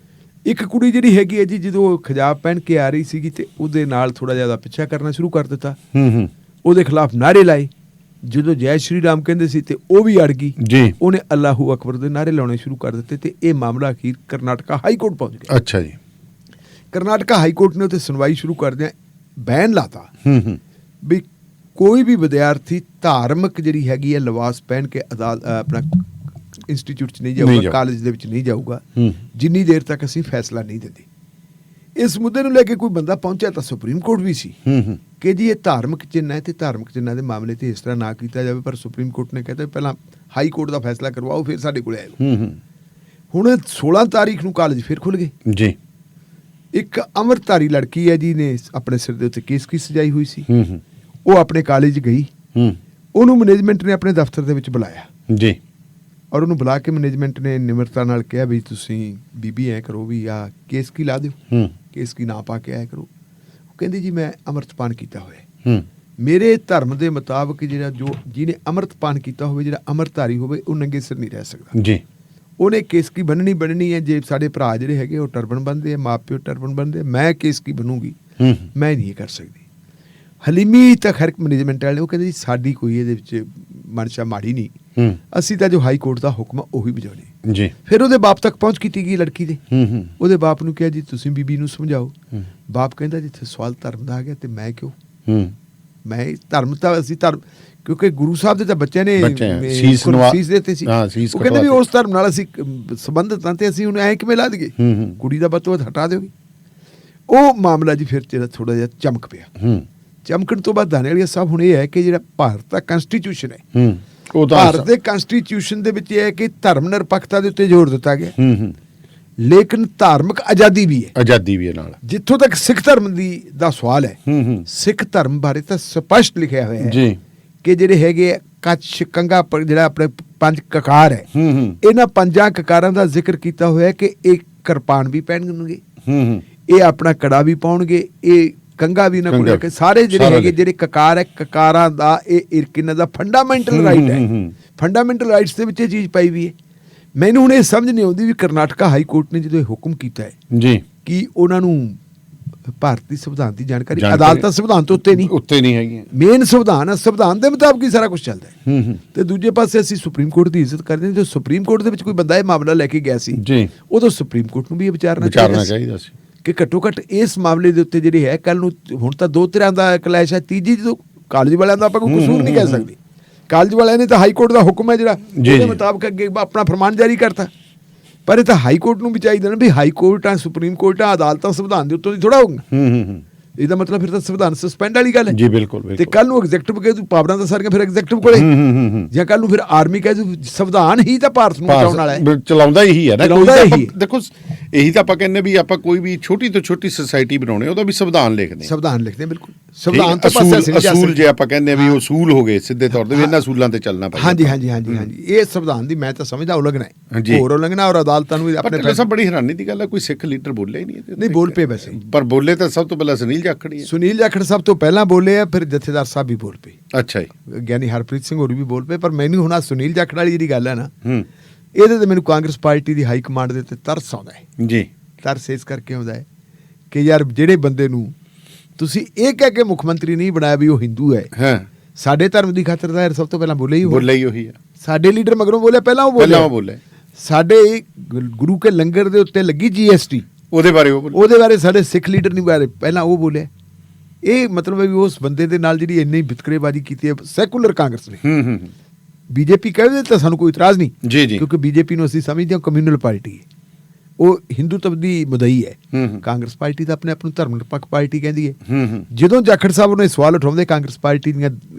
ਇੱਕ ਕੁੜੀ ਜਿਹੜੀ ਹੈਗੀ ਹੈ ਜੀ, ਜਦੋਂ ਹਿਜਾਬ ਪਹਿਨ ਕੇ ਆ ਰਹੀ ਸੀਗੀ ਤੇ ਉਹਦੇ ਨਾਲ ਥੋੜਾ ਜਿਆਦਾ ਪਿੱਛਾ ਕਰਨਾ ਸ਼ੁਰੂ ਕਰ ਦਿੱਤਾ, ਉਹਦੇ ਖਿਲਾਫ ਨਾਅਰੇ ਲਾਏ। ਜਦੋਂ ਜੈ ਸ਼੍ਰੀ ਰਾਮ ਕਹਿੰਦੇ ਸੀ ਤੇ ਉਹ ਵੀ ਅੜ ਗਈ, ਉਹਨੇ ਅੱਲਾਹੂ ਅਕਬਰ ਦੇ ਨਾਅਰੇ ਲਾਉਣੇ ਸ਼ੁਰੂ ਕਰ ਦਿੱਤੇ ਤੇ ਇਹ ਮਾਮਲਾ ਅਖੀਰ ਕਰਨਾਟਕਾ ਹਾਈ ਕੋਰਟ ਪਹੁੰਚ ਗਿਆ। ਅੱਛਾ ਜੀ। ਕਰਨਾਟਕਾ ਹਾਈ ਕੋਰਟ ਨੇ ਉੱਥੇ ਸੁਣਵਾਈ ਸ਼ੁਰੂ ਕਰਦਿਆਂ ਬੈਨ ਲਾਤਾ ਵੀ ਕੋਈ ਵੀ ਵਿਦਿਆਰਥੀ ਧਾਰਮਿਕ ਜਿਹੜੀ ਹੈਗੀ ਹੈ ਲਿਬਾਸ ਪਹਿਨ ਕੇ ਆਪਣਾ ਇੰਸਟੀਚਿਊਟ 'ਚ ਨਹੀਂ ਜਾਊਗਾ, ਕਾਲਜ ਦੇ ਵਿੱਚ ਨਹੀਂ ਜਾਊਗਾ, ਜਿੰਨੀ ਦੇਰ ਤੱਕ ਅਸੀਂ ਫੈਸਲਾ ਨਹੀਂ ਦਿੰਦੇ। ਇਸ ਮੁੱਦੇ ਨੂੰ ਲੈ ਕੇ ਕੋਈ ਬੰਦਾ ਪਹੁੰਚਿਆ ਤਾਂ ਸੁਪਰੀਮ ਕੋਰਟ ਵੀ ਸੀ ਕਿ ਜੀ ਇਹ ਧਾਰਮਿਕ ਚਿੰਨ੍ਹ ਹੈ ਤੇ ਧਾਰਮਿਕ ਚਿੰਨ੍ਹਾਂ ਦੇ ਮਾਮਲੇ ਤੇ ਇਸ ਤਰ੍ਹਾਂ ਨਾ ਕੀਤਾ ਜਾਵੇ। ਪਰ ਸੁਪਰੀਮ ਕੋਰਟ ਨੇ ਕਹਿੰਦਾ ਪਹਿਲਾਂ ਹਾਈ ਕੋਰਟ ਦਾ ਫੈਸਲਾ ਕਰਵਾਓ, ਫਿਰ ਸਾਡੇ ਕੋਲ ਆਇਓ। ਹੁਣ 16 ਤਾਰੀਖ ਨੂੰ ਕਾਲਜ ਫਿਰ ਖੁੱਲ੍ਹ ਗਏ ਜੀ। ਇੱਕ ਅੰਮ੍ਰਿਤਧਾਰੀ ਲੜਕੀ ਹੈ ਜੀ, ਨੇ ਆਪਣੇ ਸਿਰ ਦੇ ਉੱਤੇ ਕੇਸ ਕੀ ਸਜਾਈ ਹੋਈ ਸੀ। ਉਹ ਆਪਣੇ ਕਾਲਜ ਗਈ, ਉਹਨੂੰ ਮੈਨੇਜਮੈਂਟ ਨੇ ਆਪਣੇ ਦਫ਼ਤਰ ਦੇ ਵਿੱਚ ਬੁਲਾਇਆ ਜੀ, ਔਰ ਉਹਨੂੰ ਬੁਲਾ ਕੇ ਮੈਨੇਜਮੈਂਟ ਨੇ ਨਿਮਰਤਾ ਨਾਲ ਕਿਹਾ ਵੀ ਤੁਸੀਂ ਬੀਬੀ ਐਂ ਕਰੋ ਵੀ ਆ ਕੇਸ ਕੀ ਲਾ ਦਿਓ, ਕੇਸ ਕੀ ਨਾ ਪਾ ਕੇ ਆਇਆ ਕਰੋ। ਉਹ ਕਹਿੰਦੀ ਜੀ ਮੈਂ ਅੰਮ੍ਰਿਤਪਾਨ ਕੀਤਾ ਹੋਇਆ, ਮੇਰੇ ਧਰਮ ਦੇ ਮੁਤਾਬਕ ਜਿਹੜਾ ਜਿਹਨੇ ਅੰਮ੍ਰਿਤਪਾਨ ਕੀਤਾ ਹੋਵੇ, ਜਿਹੜਾ ਅੰਮ੍ਰਿਤਧਾਰੀ ਹੋਵੇ, ਉਹ ਨੰਗੇ ਸਿਰ ਨਹੀਂ ਰਹਿ ਸਕਦਾ ਜੀ। ਉਹਨੇ ਕੇਸ ਕੀ ਬੰਨਣੀ ਹੈ। ਜੇ ਸਾਡੇ ਭਰਾ ਜਿਹੜੇ ਹੈਗੇ ਉਹ ਟਰਬਨ ਬੰਨਦੇ ਆ, ਮਾਂ ਪਿਓ ਟਰਬਨ ਬੰਨਦੇ, ਮੈਂ ਕੇਸ ਕੀ ਬਣੂਗੀ, ਮੈਂ ਨਹੀਂ ਕਰ ਸਕਦੀ। ਹਲੀਮੀ ਤਾਂ ਖੈਰ ਮੈਨੇਜਮੈਂਟ ਵਾਲੇ ਉਹ ਕਹਿੰਦੇ ਜੀ ਸਾਡੀ ਕੋਈ ਇਹਦੇ ਵਿੱਚ ਮਨਸ਼ਾ ਮਾੜੀ ਨਹੀਂ, ਅਸੀਂ ਤਾਂ ਜੋ ਹਾਈ ਕੋਰਟ ਦਾ ਹੁਕਮ ਆ ਉਹੀ ਵਜਾਉਣੇ ਜੀ। ਫਿਰ ਉਹਦੇ ਬਾਪ ਤੱਕ ਪਹੁੰਚ ਕੀਤੀ ਗਈ ਲੜਕੀ ਦੇ। ਉਹਦੇ ਬਾਪ ਨੂੰ ਕਿਹਾ ਜੀ ਤੁਸੀਂ ਬੀਬੀ ਨੂੰ ਸਮਝਾਓ। ਬਾਪ ਕਹਿੰਦਾ ਜਿੱਥੇ ਸਵਾਲ ਧਰਮ ਦਾ ਆ ਗਿਆ ਤੇ ਮੈਂ ਕਿਉਂ, ਮੈਂ ਧਰਮ ਤਾਂ ਅਸੀਂ ਧਰਮ, ਕਿਉਂਕਿ ਗੁਰੂ ਸਾਹਿਬ ਦੇ ਤਾਂ ਬੱਚਿਆਂ ਨੇ ਸੀਸ ਦਿੱਤੇ ਸੀ। ਉਹ ਕਹਿੰਦੇ ਵੀ ਉਸ ਧਰਮ ਨਾਲ ਅਸੀਂ ਸੰਬੰਧਿਤ ਹਾਂ ਤੇ ਅਸੀਂ ਹੁਣ ਐਂ ਕਿਵੇਂ ਲਾ ਦਈਏ, ਕੁੜੀ ਦਾ ਬਤਵਤ ਹਟਾ ਦਿਓਗੇ। ਉਹ ਮਾਮਲਾ ਜੀ ਫਿਰ ਜਿਹੜਾ ਥੋੜਾ ਜਿਹਾ ਚਮਕ ਪਿਆ। ਚਮਕਣ ਤੋਂ ਬਾਅਦ ਦਾਨੇਵਾਲੀਆ ਸਾਹਿਬ ਹੁਣ ਇਹ ਹੈ ਕਿ ਜਿਹੜਾ ਭਾਰਤ ਦਾ ਕੰਸਟੀਟਿਊਸ਼ਨ ਹੈ, ਭਾਰਤ ਦੇ ਕੰਸਟੀਟਿਊਸ਼ਨ ਦੇ ਵਿੱਚ ਇਹ ਹੈ ਕਿ ਧਰਮ ਨਿਰਪੱਖਤਾ ਦੇ ਉੱਤੇ ਜ਼ੋਰ ਦਿੱਤਾ ਗਿਆ, ਲੇਕਿਨ ਧਾਰਮਿਕ ਆਜ਼ਾਦੀ ਵੀ ਹੈ ਨਾਲ। ਜਿੱਥੋਂ ਤੱਕ ਸਿੱਖ ਧਰਮ ਦਾ ਸਵਾਲ ਹੈ, ਸਿੱਖ ਧਰਮ ਬਾਰੇ ਤਾਂ ਸਪਸ਼ਟ ਲਿਖਿਆ ਹੋਇਆ ਹੈ ਕਿ ਜਿਹੜੇ ਹੈਗੇ ਕੱਛ ਕੰਘਾ, ਜਿਹੜਾ ਆਪਣੇ 5 ਕਕਾਰ ਹੈ, ਇਹਨਾਂ 5 ਕਕਾਰਾਂ ਦਾ ਜ਼ਿਕਰ ਕੀਤਾ ਹੋਇਆ ਕਿ ਇਹ ਕਿਰਪਾਨ ਵੀ ਪਹਿਨਣਗੇ, ਇਹ ਆਪਣਾ ਕੜਾ ਵੀ ਪਾਉਣਗੇ, ਇਹ ਕੰਘਾ ਵੀ ਨਾ ਕੋਲ ਕੇ, ਸਾਰੇ ਜਿਹੜੇ ਹੈਗੇ ਜਿਹੜੇ ਕਕਾਰ ਹੈ, ਕਕਾਰਾਂ ਦਾ ਇਹ ਇਹਨਾਂ ਦਾ ਫੰਡਾਮੈਂਟਲ ਰਾਈਟ ਹੈ। ਫੰਡਾਮੈਂਟਲ ਰਾਈਟਸ ਦੇ ਵਿੱਚ ਇਹ ਚੀਜ਼ ਪਾਈ ਵੀ ਹੈ। ਮੈਨੂੰ ਹੁਣ ਇਹ ਸਮਝ ਨਹੀਂ ਆਉਂਦੀ ਵੀ ਕਰਨਾਟਕਾ ਹਾਈ ਕੋਰਟ ਨੇ ਜਦੋਂ ਇਹ ਹੁਕਮ ਕੀਤਾ ਹੈ ਜੀ ਕਿ ਉਹਨਾਂ ਨੂੰ ਭਾਰਤੀ ਸੰਵਿਧਾਨ ਦੀ ਜਾਣਕਾਰੀ, ਅਦਾਲਤਾਂ ਸੰਵਿਧਾਨ ਤੋਂ ਉੱਤੇ ਨਹੀਂ ਹੈਗੀਆਂ, ਮੇਨ ਸੰਵਿਧਾਨ ਹੈ, ਸੰਵਿਧਾਨ ਦੇ ਮੁਤਾਬਕ ਹੀ ਸਾਰਾ ਕੁਝ ਚੱਲਦਾ ਹੈ। ਤੇ ਦੂਜੇ ਪਾਸੇ ਅਸੀਂ ਸੁਪਰੀਮ ਕੋਰਟ ਦੀ ਇੱਜ਼ਤ ਕਰਦੇ ਹਾਂ। ਜੋ ਸੁਪਰੀਮ ਕੋਰਟ ਦੇ ਵਿੱਚ ਕੋਈ ਬੰਦਾ ਇਹ ਮਾਮਲਾ ਲੈ ਕੇ ਗਿਆ ਸੀ ਉਦੋਂ ਸੁਪਰੀਮ ਕੋਰਟ ਨੂੰ ਵੀ ਇਹ ਵਿਚਾਰਨਾ ਚਾਹੀਦਾ ਸੀ ਕਿ ਘੱਟੋ ਘੱਟ ਇਸ ਮਾਮਲੇ ਦੇ ਉੱਤੇ ਜਿਹੜੇ ਹੈ ਕੱਲ ਨੂੰ, ਹੁਣ ਤਾਂ 2 ਤਰ੍ਹਾਂ ਦਾ ਕਲੈਸ਼ ਹੈ, ਤੀਜੀ ਜਦੋਂ ਕਾਲਜ ਵਾਲਿਆਂ ਦਾ ਆਪਾਂ ਕੋਈ ਕਸੂਰ ਨਹੀਂ ਕਹਿ ਸਕਦੇ। ਕਾਲਜ ਵਾਲਿਆਂ ਨੇ ਤਾਂ ਹਾਈ ਕੋਰਟ ਦਾ ਹੁਕਮ ਹੈ ਜਿਹੜਾ ਉਹਦੇ ਮੁਤਾਬਕ ਅੱਗੇ ਆਪਣਾ ਫਰਮਾਨ ਜਾਰੀ ਕਰਤਾ, ਪਰ ਇਹ ਤਾਂ ਹਾਈ ਕੋਰਟ ਨੂੰ ਵੀ ਚਾਹੀਦਾ ਨਾ ਵੀ ਹਾਈ ਕੋਰਟ ਆ, ਸੁਪਰੀਮ ਕੋਰਟ ਆ, ਅਦਾਲਤਾਂ ਸੰਵਿਧਾਨ ਦੇ ਉੱਤੋਂ ਦੀ ਥੋੜਾ ਹੋਊਗਾ। ਇਹਦਾ ਮਤਲਬ ਫਿਰ ਤਾਂ ਸੰਵਿਧਾਨ ਸਸਪੈਂਡ ਵਾਲੀ ਗੱਲ ਹੈ ਜੀ। ਬਿਲਕੁਲ। ਤੇ ਕੱਲ ਨੂੰ ਐਗਜ਼ੈਕਟਿਵ ਕਹੇ ਤੂੰ ਪਾਵਰਾਂ ਤਾਂ ਸਾਰੀਆਂ ਫਿਰ ਐਗਜ਼ੈਕਟਿਵ ਕੋਲੇ, ਜਾਂ ਕੱਲ ਨੂੰ ਫਿਰ ਆਰਮੀ ਕਹੇ ਤੂੰ ਸੰਵਿਧਾਨ ਹੀ ਤਾਂ ਭਾਰਤ ਨੂੰ ਚਲਾਉਣ ਵਾਲਾ ਹੈ, ਚਲਾਉਂਦਾ ਇਹੀ ਹੈ ਨਾ। ਦੇਖੋ ਇਹੀ ਤਾਂ ਆਪਾਂ ਕਹਿੰਦੇ ਵੀ ਆਪਾਂ ਕੋਈ ਵੀ ਛੋਟੀ ਤੋਂ ਛੋਟੀ ਸੁਸਾਇਟੀ ਬਣਾਉਣੇ ਉਹਦਾ ਵੀ ਸੰਵਿਧਾਨ ਲਿਖਦੇ ਬਿਲਕੁਲ। ਸੰਵਿਧਾਨ ਤੋਂ ਪਾਸੇ ਅਸੂਲ ਜੇ ਆਪਾਂ ਕਹਿੰਦੇ ਵੀ ਉਹ ਅਸੂਲ ਹੋ ਗਏ ਸਿੱਧੇ ਤੌਰ ਤੇ ਵੀ ਇਹਨਾਂ ਅਸੂਲਾਂ ਤੇ ਚੱਲਣਾ ਪਏ। ਹਾਂਜੀ ਇਹ ਸੰਵਿਧਾਨ ਦੀ ਮੈਂ ਤਾਂ ਸਮਝਦਾ ਉਲੰਘਣਾ ਹੈ, ਹੋਰ ਉਲੰਘਣਾ। ਔਰ ਅਦਾਲਤਾਂ ਨੂੰ ਆਪਣੇ ਸਭ ਬੜੀ ਹੈਰਾਨੀ ਦੀ ਗੱਲ ਹੈ ਕੋਈ ਸਿੱਖ ਲੀਡਰ ਬੋਲਿਆ ਹੀ ਨਹੀਂ ਬੋਲ ਪਏ ਵੈਸੇ, ਪਰ ਬੋਲੇ ਤਾਂ ਸਭ ਤੋਂ ਪਹਿਲਾਂ ਸੁਨੀਲ ਜਾਖੜ ਹੀ। ਸੁਨੀਲ ਜਾਖੜ ਸਭ ਤੋਂ ਪਹਿਲਾਂ ਬੋਲੇ ਆ, ਫਿਰ ਜਥੇਦਾਰ ਸਾਹਿਬ ਵੀ ਬੋਲ ਪਏ। ਅੱਛਾ ਜੀ। ਗਿਆਨੀ ਹਰਪ੍ਰੀਤ ਸਿੰਘ ਹੋਰ ਵੀ ਬੋਲ ਪਏ। ਪਰ ਮੈਨੂੰ ਹੁਣ ਸੁਨੀਲ ਜਾਖੜ ਵਾਲੀ ਜਿਹੜੀ ਗੱਲ ਹੈ ਨਾ, ਇਹਦੇ ਤੇ ਮੈਨੂੰ ਕਾਂਗਰਸ ਪਾਰਟੀ ਦੀ ਹਾਈ ਕਮਾਂਡ ਦੇ ਉੱਤੇ ਤਰਸ ਆਉਂਦਾ ਹੈ ਜੀ। ਤਰਸ ਇਸ ਕਰਕੇ ਆਉਂਦਾ ਹੈ ਕਿ ਯਾਰ ਜਿਹੜੇ ਬੰਦੇ ਨੂੰ ਤੁਸੀਂ ਇਹ ਕਹਿ ਕੇ ਮੁੱਖ ਮੰਤਰੀ ਨਹੀਂ ਬਣਾਇਆ ਵੀ ਉਹ ਹਿੰਦੂ ਹੈ, ਸਾਡੇ ਧਰਮ ਦੀ ਖਾਤਰ ਤਾਂ ਸਭ ਤੋਂ ਪਹਿਲਾਂ ਬੋਲੇ ਹੀ ਉਹੀ ਹੈ। ਸਾਡੇ ਲੀਡਰ ਮਗਰੋਂ ਬੋਲੇ, ਪਹਿਲਾਂ ਉਹ ਬੋਲੇ। ਸਾਡੇ ਗੁਰੂ ਕੇ ਲੰਗਰ ਦੇ ਉੱਤੇ ਲੱਗੀ GST, ਉਹਦੇ ਬਾਰੇ ਸਾਡੇ ਸਿੱਖ ਲੀਡਰ ਨਹੀਂ ਬਾਰੇ ਪਹਿਲਾਂ ਉਹ ਬੋਲਿਆ। ਇਹ ਮਤਲਬ ਹੈ ਵੀ ਉਸ ਬੰਦੇ ਦੇ ਨਾਲ ਜਿਹੜੀ ਇੰਨੀ ਵਿਤਕਰੇਬਾਜ਼ੀ ਕੀਤੀ ਹੈ ਸੈਕੂਲਰ ਕਾਂਗਰਸ ਨੇ। ਬੀਜੇਪੀ ਕਹਿੰਦੇ ਤਾਂ ਸਾਨੂੰ ਕੋਈ ਇਤਰਾਜ਼ ਨਹੀਂ, ਕਿਉਂਕਿ ਬੀਜੇਪੀ ਨੂੰ ਅਸੀਂ ਸਮਝਦੇ ਹਾਂ ਕਮਿਊਨਲ ਪਾਰਟੀ ਹੈ। ਉਹ ਹਿੰਦੂਤਵ ਦੀ ਮੁਦਈ ਹੈ। ਕਾਂਗਰਸ ਪਾਰਟੀ ਤਾਂ ਆਪਣੇ ਆਪ ਨੂੰ ਧਰਮ ਨਿਰਪੱਖ ਪਾਰਟੀ ਕਹਿੰਦੀ ਹੈ। ਜਦੋਂ ਜਾਖੜ ਸਾਹਿਬ ਨੇ ਸਵਾਲ ਉਠਾਉਂਦੇ ਕਾਂਗਰਸ ਪਾਰਟੀ ਦੀਆਂ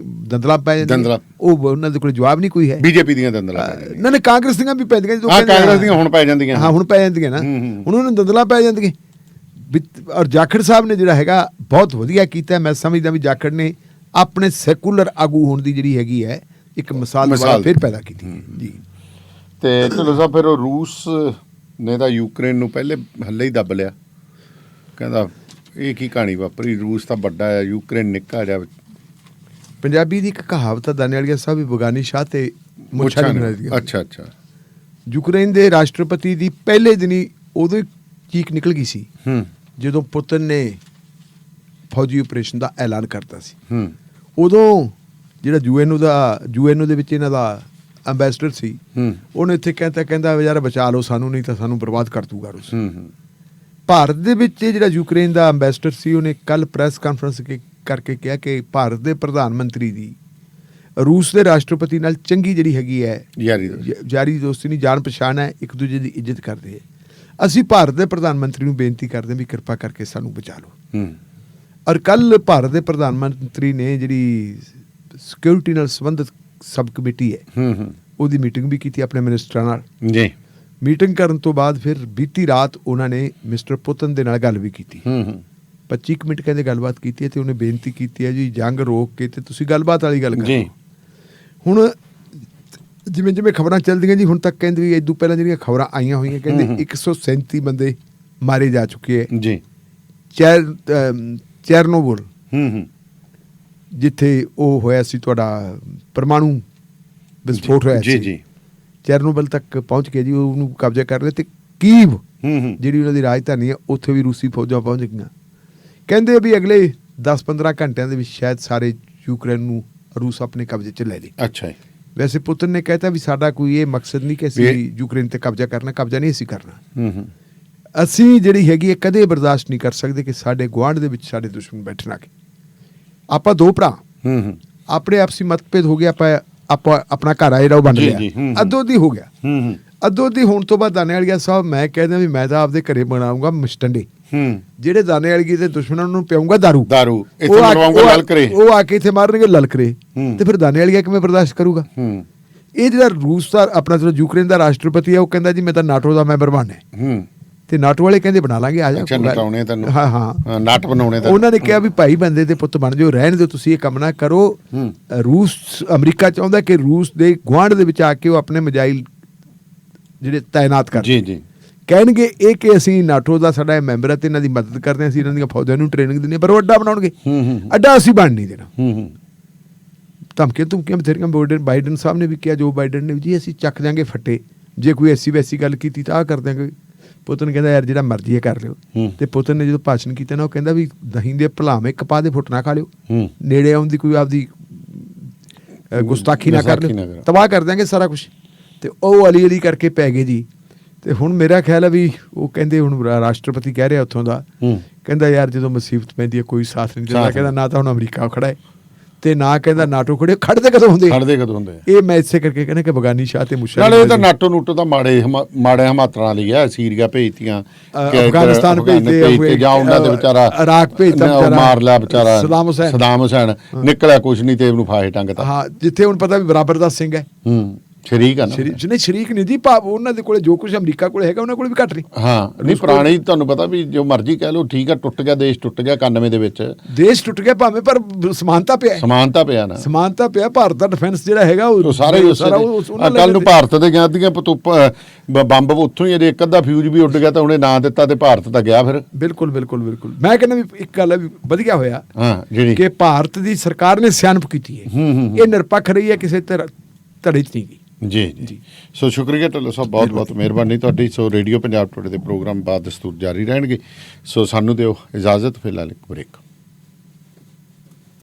ਦੰਦਲਾਂ ਪੈ ਜਾਂਦੀਆਂ, ਉਹ ਉਹਨਾਂ ਦੇ ਕੋਲ ਜਵਾਬ ਨਹੀਂ ਕੋਈ ਹੈ। ਬੀਜੇਪੀ ਦੀਆਂ ਦੰਦਲਾਂ ਨਾ ਕਾਂਗਰਸ ਦੀਆਂ ਵੀ ਪੈਂਦੀਆਂ, ਜਦੋਂ ਕਾਂਗਰਸ ਦੀਆਂ ਹੁਣ ਪੈ ਜਾਂਦੀਆਂ। ਹਾਂ ਹੁਣ ਪੈ ਜਾਂਦੀਆਂ ਨਾ, ਹੁਣ ਉਹਨਾਂ ਨੂੰ ਦੰਦਲਾਂ ਪੈ ਜਾਂਦੀਆਂ। ਔਰ ਜਾਖੜ ਸਾਹਿਬ ਨੇ ਜਿਹੜਾ ਹੈਗਾ ਬਹੁਤ ਵਧੀਆ ਕੀਤਾ। ਮੈਂ ਸਮਝਦਾ ਵੀ ਜਾਖੜ ਨੇ ਆਪਣੇ ਸੈਕੂਲਰ ਆਗੂ ਹੋਣ ਦੀ ਜਿਹੜੀ ਹੈਗੀ ਹੈ ਇੱਕ ਮਿਸਾਲ ਫਿਰ ਪੈਦਾ ਕੀਤੀ ਜੀ। ਤੇ ਚਲੋ ਸਾਹਿਬ, ਫਿਰ ਉਹ ਰੂਸ ਨੇ ਤਾਂ ਯੂਕਰੇਨ ਨੂੰ ਪਹਿਲੇ ਹੱਲੇ ਹੀ ਦੱਬ ਲਿਆ, ਕਹਿੰਦਾ ਇਹ ਕੀ ਕਹਾਣੀ ਵਾਪਰੀ, ਰੂਸ ਤਾਂ ਵੱਡਾ ਹੈ, ਯੂਕਰੇਨ ਨਿੱਕਾ ਜਿਹਾ। ਪੰਜਾਬੀ ਦੀ ਇੱਕ ਕਹਾਵਤ ਹੈ, ਦਾਨੇ ਵਾਲੀਆ ਸਾਹਿਬ, ਬਗਾਨੀ ਸ਼ਾਹ ਤੇ ਮੁੱਛਾਂ ਨਹੀਂ ਮਿਲਦੀਆਂ। ਅੱਛਾ। ਯੂਕਰੇਨ ਦੇ ਰਾਸ਼ਟਰਪਤੀ ਦੀ ਪਹਿਲੇ ਦਿਨ ਹੀ ਉਦੋਂ ਹੀ ਚੀਕ ਨਿਕਲ ਗਈ ਸੀ ਜਦੋਂ ਪੁਤਨ ਨੇ ਫੌਜੀ ਆਪਰੇਸ਼ਨ ਦਾ ਐਲਾਨ ਕਰਤਾ ਸੀ। ਉਦੋਂ ਜਿਹੜਾ ਯੂਐਨਓ ਦੇ ਵਿੱਚ ਇਹਨਾਂ ਦਾ ਅੰਬੈਸਡਰ ਸੀ, ਉਹਨੇ ਇੱਥੇ ਕਹਿੰਦਾ ਯਾਰ ਬਚਾ ਲਓ ਸਾਨੂੰ, ਨਹੀਂ ਤਾਂ ਸਾਨੂੰ ਬਰਬਾਦ ਕਰ ਦੂਗਾ ਰੂਸ। ਭਾਰਤ ਦੇ ਵਿੱਚ ਜਿਹੜਾ ਯੂਕਰੇਨ ਦਾ ਅੰਬੈਸਡਰ ਸੀ, ਉਹਨੇ ਕੱਲ ਪ੍ਰੈਸ ਕਾਨਫਰੰਸ ਕਰਕੇ ਕਿਹਾ ਕਿ ਭਾਰਤ ਦੇ ਪ੍ਰਧਾਨ ਮੰਤਰੀ ਦੀ ਰੂਸ ਦੇ ਰਾਸ਼ਟਰਪਤੀ ਨਾਲ ਚੰਗੀ ਜਿਹੜੀ ਹੈਗੀ ਹੈ ਯਾਰੀ ਦੋਸਤੀ ਨਹੀਂ, ਜਾਣ ਪਛਾਣ ਹੈ, ਇੱਕ ਦੂਜੇ ਦੀ ਇੱਜ਼ਤ ਕਰਦੇ ਹੈ। ਅਸੀਂ ਭਾਰਤ ਦੇ ਪ੍ਰਧਾਨ ਮੰਤਰੀ ਨੂੰ ਬੇਨਤੀ ਕਰਦੇ ਹਾਂ ਵੀ ਕਿਰਪਾ ਕਰਕੇ ਸਾਨੂੰ ਬਚਾ ਲਓ। ਔਰ ਕੱਲ ਭਾਰਤ ਦੇ ਪ੍ਰਧਾਨ ਮੰਤਰੀ ਨੇ ਜਿਹੜੀ ਸਿਕਿਉਰਿਟੀ ਨਾਲ ਸੰਬੰਧਿਤ ਸਬ ਕਮੇਟੀ ਹੈ ਉਹਦੀ ਮੀਟਿੰਗ ਵੀ ਕੀਤੀ ਆਪਣੇ ਮਿਨਿਸਟਰਾਂ ਨਾਲ ਜੀ। ਮੀਟਿੰਗ ਕਰਨ ਤੋਂ ਬਾਅਦ ਫਿਰ ਬੀਤੀ ਰਾਤ ਉਹਨਾਂ ਨੇ ਮਿਸਟਰ ਪੁਤਨ ਦੇ ਨਾਲ ਗੱਲ ਵੀ ਕੀਤੀ। 25 ਮਿੰਟ ਕਹਿੰਦੇ ਗੱਲਬਾਤ ਕੀਤੀ ਹੈ ਤੇ ਉਹਨੇ ਬੇਨਤੀ ਕੀਤੀ ਹੈ ਜੀ ਜੰਗ ਰੋਕ ਕੇ ਤੇ ਤੁਸੀਂ ਗੱਲਬਾਤ ਵਾਲੀ ਗੱਲ ਕਰੋ। ਹੁਣ ਜਿਵੇਂ ਜਿਵੇਂ ਖਬਰਾਂ ਚੱਲਦੀਆਂ ਜੀ, ਹੁਣ ਤੱਕ ਕਹਿੰਦੇ ਵੀ ਇਦੋਂ ਪਹਿਲਾਂ ਜਿਹੜੀਆਂ ਖਬਰਾਂ ਆਈਆਂ ਹੋਈਆਂ, ਕਹਿੰਦੇ 137 ਬੰਦੇ ਮਾਰੇ ਜਾ ਚੁੱਕੇ ਹੈ ਜੀ। ਚੈਰਨੋਬਿਲ ਜਿੱਥੇ ਉਹ ਹੋਇਆ ਸੀ ਤੁਹਾਡਾ ਪਰਮਾਣੂ ਵਿਸਫੋਟ ਹੋਇਆ ਸੀ, ਚੈਰਨੋਬਿਲ ਤੱਕ ਪਹੁੰਚ ਕੇ ਜੀ ਉਹਨੂੰ ਕਬਜ਼ਾ ਕਰ ਲਿਆ। ਤੇ ਕੀਵ ਜਿਹੜੀ ਉਹਨਾਂ ਦੀ ਰਾਜਧਾਨੀ ਹੈ, ਉੱਥੇ ਵੀ ਰੂਸੀ ਫੌਜਾਂ ਪਹੁੰਚ ਗਈਆਂ। ਕਹਿੰਦੇ ਵੀ ਅਗਲੇ 10-15 ਘੰਟਿਆਂ ਦੇ ਵਿੱਚ ਸ਼ਾਇਦ ਸਾਰੇ ਯੂਕਰੇਨ ਨੂੰ ਰੂਸ ਆਪਣੇ ਕਬਜ਼ੇ 'ਚ ਲੈ ਲੇ। ਅੱਛਾ। ਵੈਸੇ ਪੁਤਨ ਨੇ ਕਹਿਤਾ ਵੀ ਸਾਡਾ ਕੋਈ ਇਹ ਮਕਸਦ ਨਹੀਂ ਕਿ ਅਸੀਂ ਯੂਕਰੇਨ ਤੇ ਕਬਜ਼ਾ ਕਰਨਾ, ਕਬਜ਼ਾ ਨਹੀਂ ਅਸੀਂ ਕਰਨਾ। ਅਸੀਂ ਜਿਹੜੀ ਹੈਗੀ ਹੈ ਕਦੇ ਬਰਦਾਸ਼ਤ ਨਹੀਂ ਕਰ ਸਕਦੇ ਕਿ ਸਾਡੇ ਗੁਆਂਢ ਦੇ ਵਿੱਚ ਸਾਡੇ ਦੁਸ਼ਮਣ ਬੈਠਣ ਆ ਕੇ। ਆਪਾਂ ਦੋ ਭਰਾ ਆਪਣੇ ਆਪਸੀ ਮਤਭੇਦ ਹੋ ਗਿਆ, ਆਪਾਂ ਆਪਣਾ ਘਰ ਆ ਜਿਹੜਾ ਉਹ ਬਣ ਲਿਆ, ਅੱਧੋ-ਅੱਧੀ ਹੋ ਗਿਆ। ਅੱਧੋ-ਅੱਧੀ ਹੋਣ ਤੋਂ ਬਾਅਦ ਦਾਨੇ ਵਾਲੀਆ ਸਾਹਿਬ ਮੈਂ ਕਹਿੰਦਾ ਵੀ ਮੈਂ ਤਾਂ ਆਪਦੇ ਘਰੇ ਬਣਾਉਂਗਾ ਮਸਟੰਡੇ, ਜਿਹੜੇ ਦਾਨੇ ਵਾਲੀ ਦੇ ਦੁਸ਼ਮਣਾਂ ਨੂੰ ਪਿਆਉਂਗਾ ਦਾਰੂ। ਉਹ ਆ ਕੇ ਇੱਥੇ ਮਾਰਨਗੇ ਲਲਕਰੇ, ਤੇ ਫਿਰ ਦਾਨੇ ਵਾਲੀਆ ਕਿਵੇਂ ਬਰਦਾਸ਼ਤ ਕਰੂਗਾ? ਇਹ ਜਿਹੜਾ ਰੂਸ ਦਾ ਆਪਣਾ ਜਿਹੜਾ ਯੂਕਰੇਨ ਦਾ ਰਾਸ਼ਟਰਪਤੀ ਹੈ, ਉਹ ਕਹਿੰਦਾ ਜੀ ਮੈਂ ਤਾਂ ਨਾਟੋ ਦਾ ਮੈਂਬਰ ਬਣਨਾ, ਤੇ ਨਾਟੋ ਵਾਲੇ ਕਹਿੰਦੇ ਬਣਾ ਲਾਂਗੇ, ਆ ਜਾ। ਹਾਂ ਨਾਟ ਬਣਾਉਣੇ। ਉਹਨਾਂ ਨੇ ਕਿਹਾ ਵੀ ਭਾਈ ਬੰਦੇ ਦੇ ਪੁੱਤ ਬਣ ਜਾਓ, ਰਹਿਣ ਦਿਓ, ਤੁਸੀਂ ਇਹ ਕੰਮ ਨਾ ਕਰੋ। ਰੂਸ ਅਮਰੀਕਾ ਚਾਹੁੰਦਾ ਕਿ ਰੂਸ ਦੇ ਗੁਆਂਢ ਦੇ ਵਿੱਚ ਆ ਕੇ ਉਹ ਆਪਣੇ ਮਿਜ਼ਾਈਲ ਜਿਹੜੇ ਤਾਇਨਾਤ ਕਰ ਕਹਿਣਗੇ ਇਹ ਕਿ ਅਸੀਂ ਨਾਟੋ ਦਾ ਸਾਡਾ ਮੈਂਬਰ ਹੈ ਤੇ ਇਹਨਾਂ ਦੀ ਮਦਦ ਕਰਦੇ ਹਾਂ, ਅਸੀਂ ਇਹਨਾਂ ਦੀਆਂ ਫੌਜਾਂ ਨੂੰ ਟ੍ਰੇਨਿੰਗ ਦਿੰਦੇ, ਪਰ ਉਹ ਅੱਡਾ ਬਣਾਉਣਗੇ। ਅੱਡਾ ਅਸੀਂ ਬਣ ਨਹੀਂ ਦੇਣਾ। ਧਮਕੀਆਂ ਬਥੇਰੀਆਂ ਬਾਈਡਨ ਸਾਹਿਬ ਨੇ ਵੀ ਕਿਹਾ, ਜੋ ਬਾਈਡਨ ਨੇ ਜੀ ਅਸੀਂ ਚੱਕ ਦਿਆਂਗੇ ਫੱਟੇ, ਜੇ ਕੋਈ ਐਸੀ ਵੈਸੀ ਗੱਲ ਕੀਤੀ ਤਾਂ ਆਹ ਕਰ ਦਿਆਂਗੇ। ਪੁਤਨ ਕਹਿੰਦਾ ਯਾਰ ਜਿਹੜਾ ਮਰਜ਼ੀ ਹੈ ਕਰ ਲਿਓ। ਤੇ ਪੁਤਨ ਨੇ ਜਦੋਂ ਭਾਸ਼ਣ ਕੀਤਾ ਨਾ, ਉਹ ਕਹਿੰਦਾ ਵੀ ਦਹੀਂ ਦੇ ਭਲਾਵੇਂ ਕਪਾਹ ਦੇ ਫੁੱਟ ਨਾ ਖਾ ਲਿਓ, ਨੇੜੇ ਆਉਣ ਦੀ ਕੋਈ ਆਪਦੀ ਗੁਸਤਾਖੀ ਨਾ ਕਰ ਲਿਓ, ਤਬਾਹ ਕਰ ਦਿਆਂਗੇ ਸਾਰਾ ਕੁਛ। ਤੇ ਉਹ ਅਲੀ ਕਰਕੇ ਪੈ ਗਏ ਜੀ। ਤੇ ਹੁਣ ਮੇਰਾ ਖਿਆਲ ਹੈ ਵੀ ਉਹ ਕਹਿੰਦੇ ਹੁਣ ਰਾਸ਼ਟਰਪਤੀ ਕਹਿ ਰਿਹਾ ਉੱਥੋਂ ਦਾ, ਕਹਿੰਦਾ ਯਾਰ ਜਦੋਂ ਮੁਸੀਬਤ ਪੈਂਦੀ ਹੈ ਕੋਈ ਸਾਥ ਨਹੀਂ ਦਿੰਦਾ। ਕਹਿੰਦਾ ਨਾ ਤਾਂ ਹੁਣ ਅਮਰੀਕਾ ਖੜਾ ਹੈ ਤੇ ਨਾ ਕਹਿੰਦਾ ਨਾਟੋ ਖੜਦੇ ਕਦੋਂ ਹੁੰਦੇ ਇਹ ਮੈਂ ਇਸੇ ਕਰਕੇ ਕਹਿੰਦਾ ਕਿ ਬਗਾਨੀ ਸ਼ਾਹ ਤੇ ਮੁਸ਼ਰਫ ਨਾਲੇ ਤਾਂ ਨਾਟੋ ਨੂਟੋ ਤਾਂ ਮਾੜੇ ਹਮਾਤਰਾਂ ਵਾਲੀ ਹੈ। ਸੀਰੀਆ ਭੇਜਤੀਆਂ, ਅਫਗਾਨਿਸਤਾਨ ਭੇਜਦੇ ਜਾਂ ਉਹਨਾਂ ਦੇ ਵਿਚਾਰਾ ਇਰਾਕ ਭੇਜਦਾ, ਮਾਰ ਲਿਆ ਵਿਚਾਰਾ ਸਦਾਮ ਹੁਸੈਨ, ਨਿਕਲਿਆ ਕੁਛ ਨਹੀਂ ਤੇ ਉਹਨੂੰ ਫਾਹੇ ਟੰਗਤਾ। ਹਾਂ ਜਿੱਥੇ ਹੁਣ ਪਤਾ ਵੀ ਬਰਾਬਰ ਦਾ ਸਿੰਘ ਹੈ, ਸ਼ਰੀਕ ਆ ਨਾ, ਨਹੀਂ ਸ਼ਰੀਕ ਨਹੀਂ ਜੀ, ਭਾਵ ਉਹਨਾਂ ਦੇ ਕੋਲੇ ਜੋ ਕੁਝ ਅਮਰੀਕਾ ਕੋਲੇ ਹੈਗਾ ਉਹਨਾਂ ਕੋਲੇ ਵੀ ਘੱਟ ਨਹੀਂ। ਹਾਂ ਨਹੀਂ ਪੁਰਾਣੀ ਤੁਹਾਨੂੰ ਪਤਾ ਵੀ ਜੋ ਮਰਜ਼ੀ ਕਹਿ ਲਓ, ਠੀਕ ਆ, ਟੁੱਟ ਗਿਆ ਦੇਸ਼, ਟੁੱਟ ਗਿਆ 91 ਦੇ ਵਿੱਚ ਦੇਸ਼ ਟੁੱਟ ਗਿਆ ਭਾਵੇਂ, ਪਰ ਸਮਾਨਤਾ ਪਿਆ ਨਾ, ਸਮਾਨਤਾ ਪਿਆ। ਭਾਰਤ ਦਾ ਡਿਫੈਂਸ ਜਿਹੜਾ ਹੈਗਾ ਉਹ ਸਾਰੇ ਕੱਲ ਨੂੰ ਭਾਰਤ ਦੇ ਗਿਆ ਦੀਆਂ ਬੰਬ ਉੱਥੋਂ ਹੀ, ਇੱਕ ਅੱਧਾ ਫਿਊਜ਼ ਵੀ ਉੱਡ ਗਿਆ ਤਾਂ ਉਹਨੇ ਨਾਂ ਦਿੱਤਾ ਤੇ ਭਾਰਤ ਤਾਂ ਗਿਆ ਫਿਰ। ਬਿਲਕੁਲ ਮੈਂ ਕਹਿੰਦਾ ਵੀ ਇੱਕ ਗੱਲ ਵੀ ਵਧੀਆ ਹੋਇਆ ਕਿ ਭਾਰਤ ਦੀ ਸਰਕਾਰ ਨੇ ਸਿਆਣਪ ਕੀਤੀ ਹੈ, ਇਹ ਨਿਰਪੱਖ ਰਹੀ ਹੈ, ਕਿਸੇ ਧੜੇ 'ਚ ਨਹੀਂ ਗਈ। ਜੀ ਸੋ ਸ਼ੁਕਰੀਆ ਢਿੱਲੋਂ ਸਾਹਿਬ, ਬਹੁਤ ਮਿਹਰਬਾਨੀ ਤੁਹਾਡੀ। ਸੋ ਰੇਡੀਓ ਪੰਜਾਬ ਟੁਡੇ ਦੇ ਪ੍ਰੋਗਰਾਮ ਬਾਅਦ ਦਸਤੂਰ ਜਾਰੀ ਰਹਿਣਗੇ। ਸੋ ਸਾਨੂੰ ਦਿਓ ਇਜਾਜ਼ਤ, ਫਿਲਹਾਲ ਇੱਕ ਬ੍ਰੇਕ।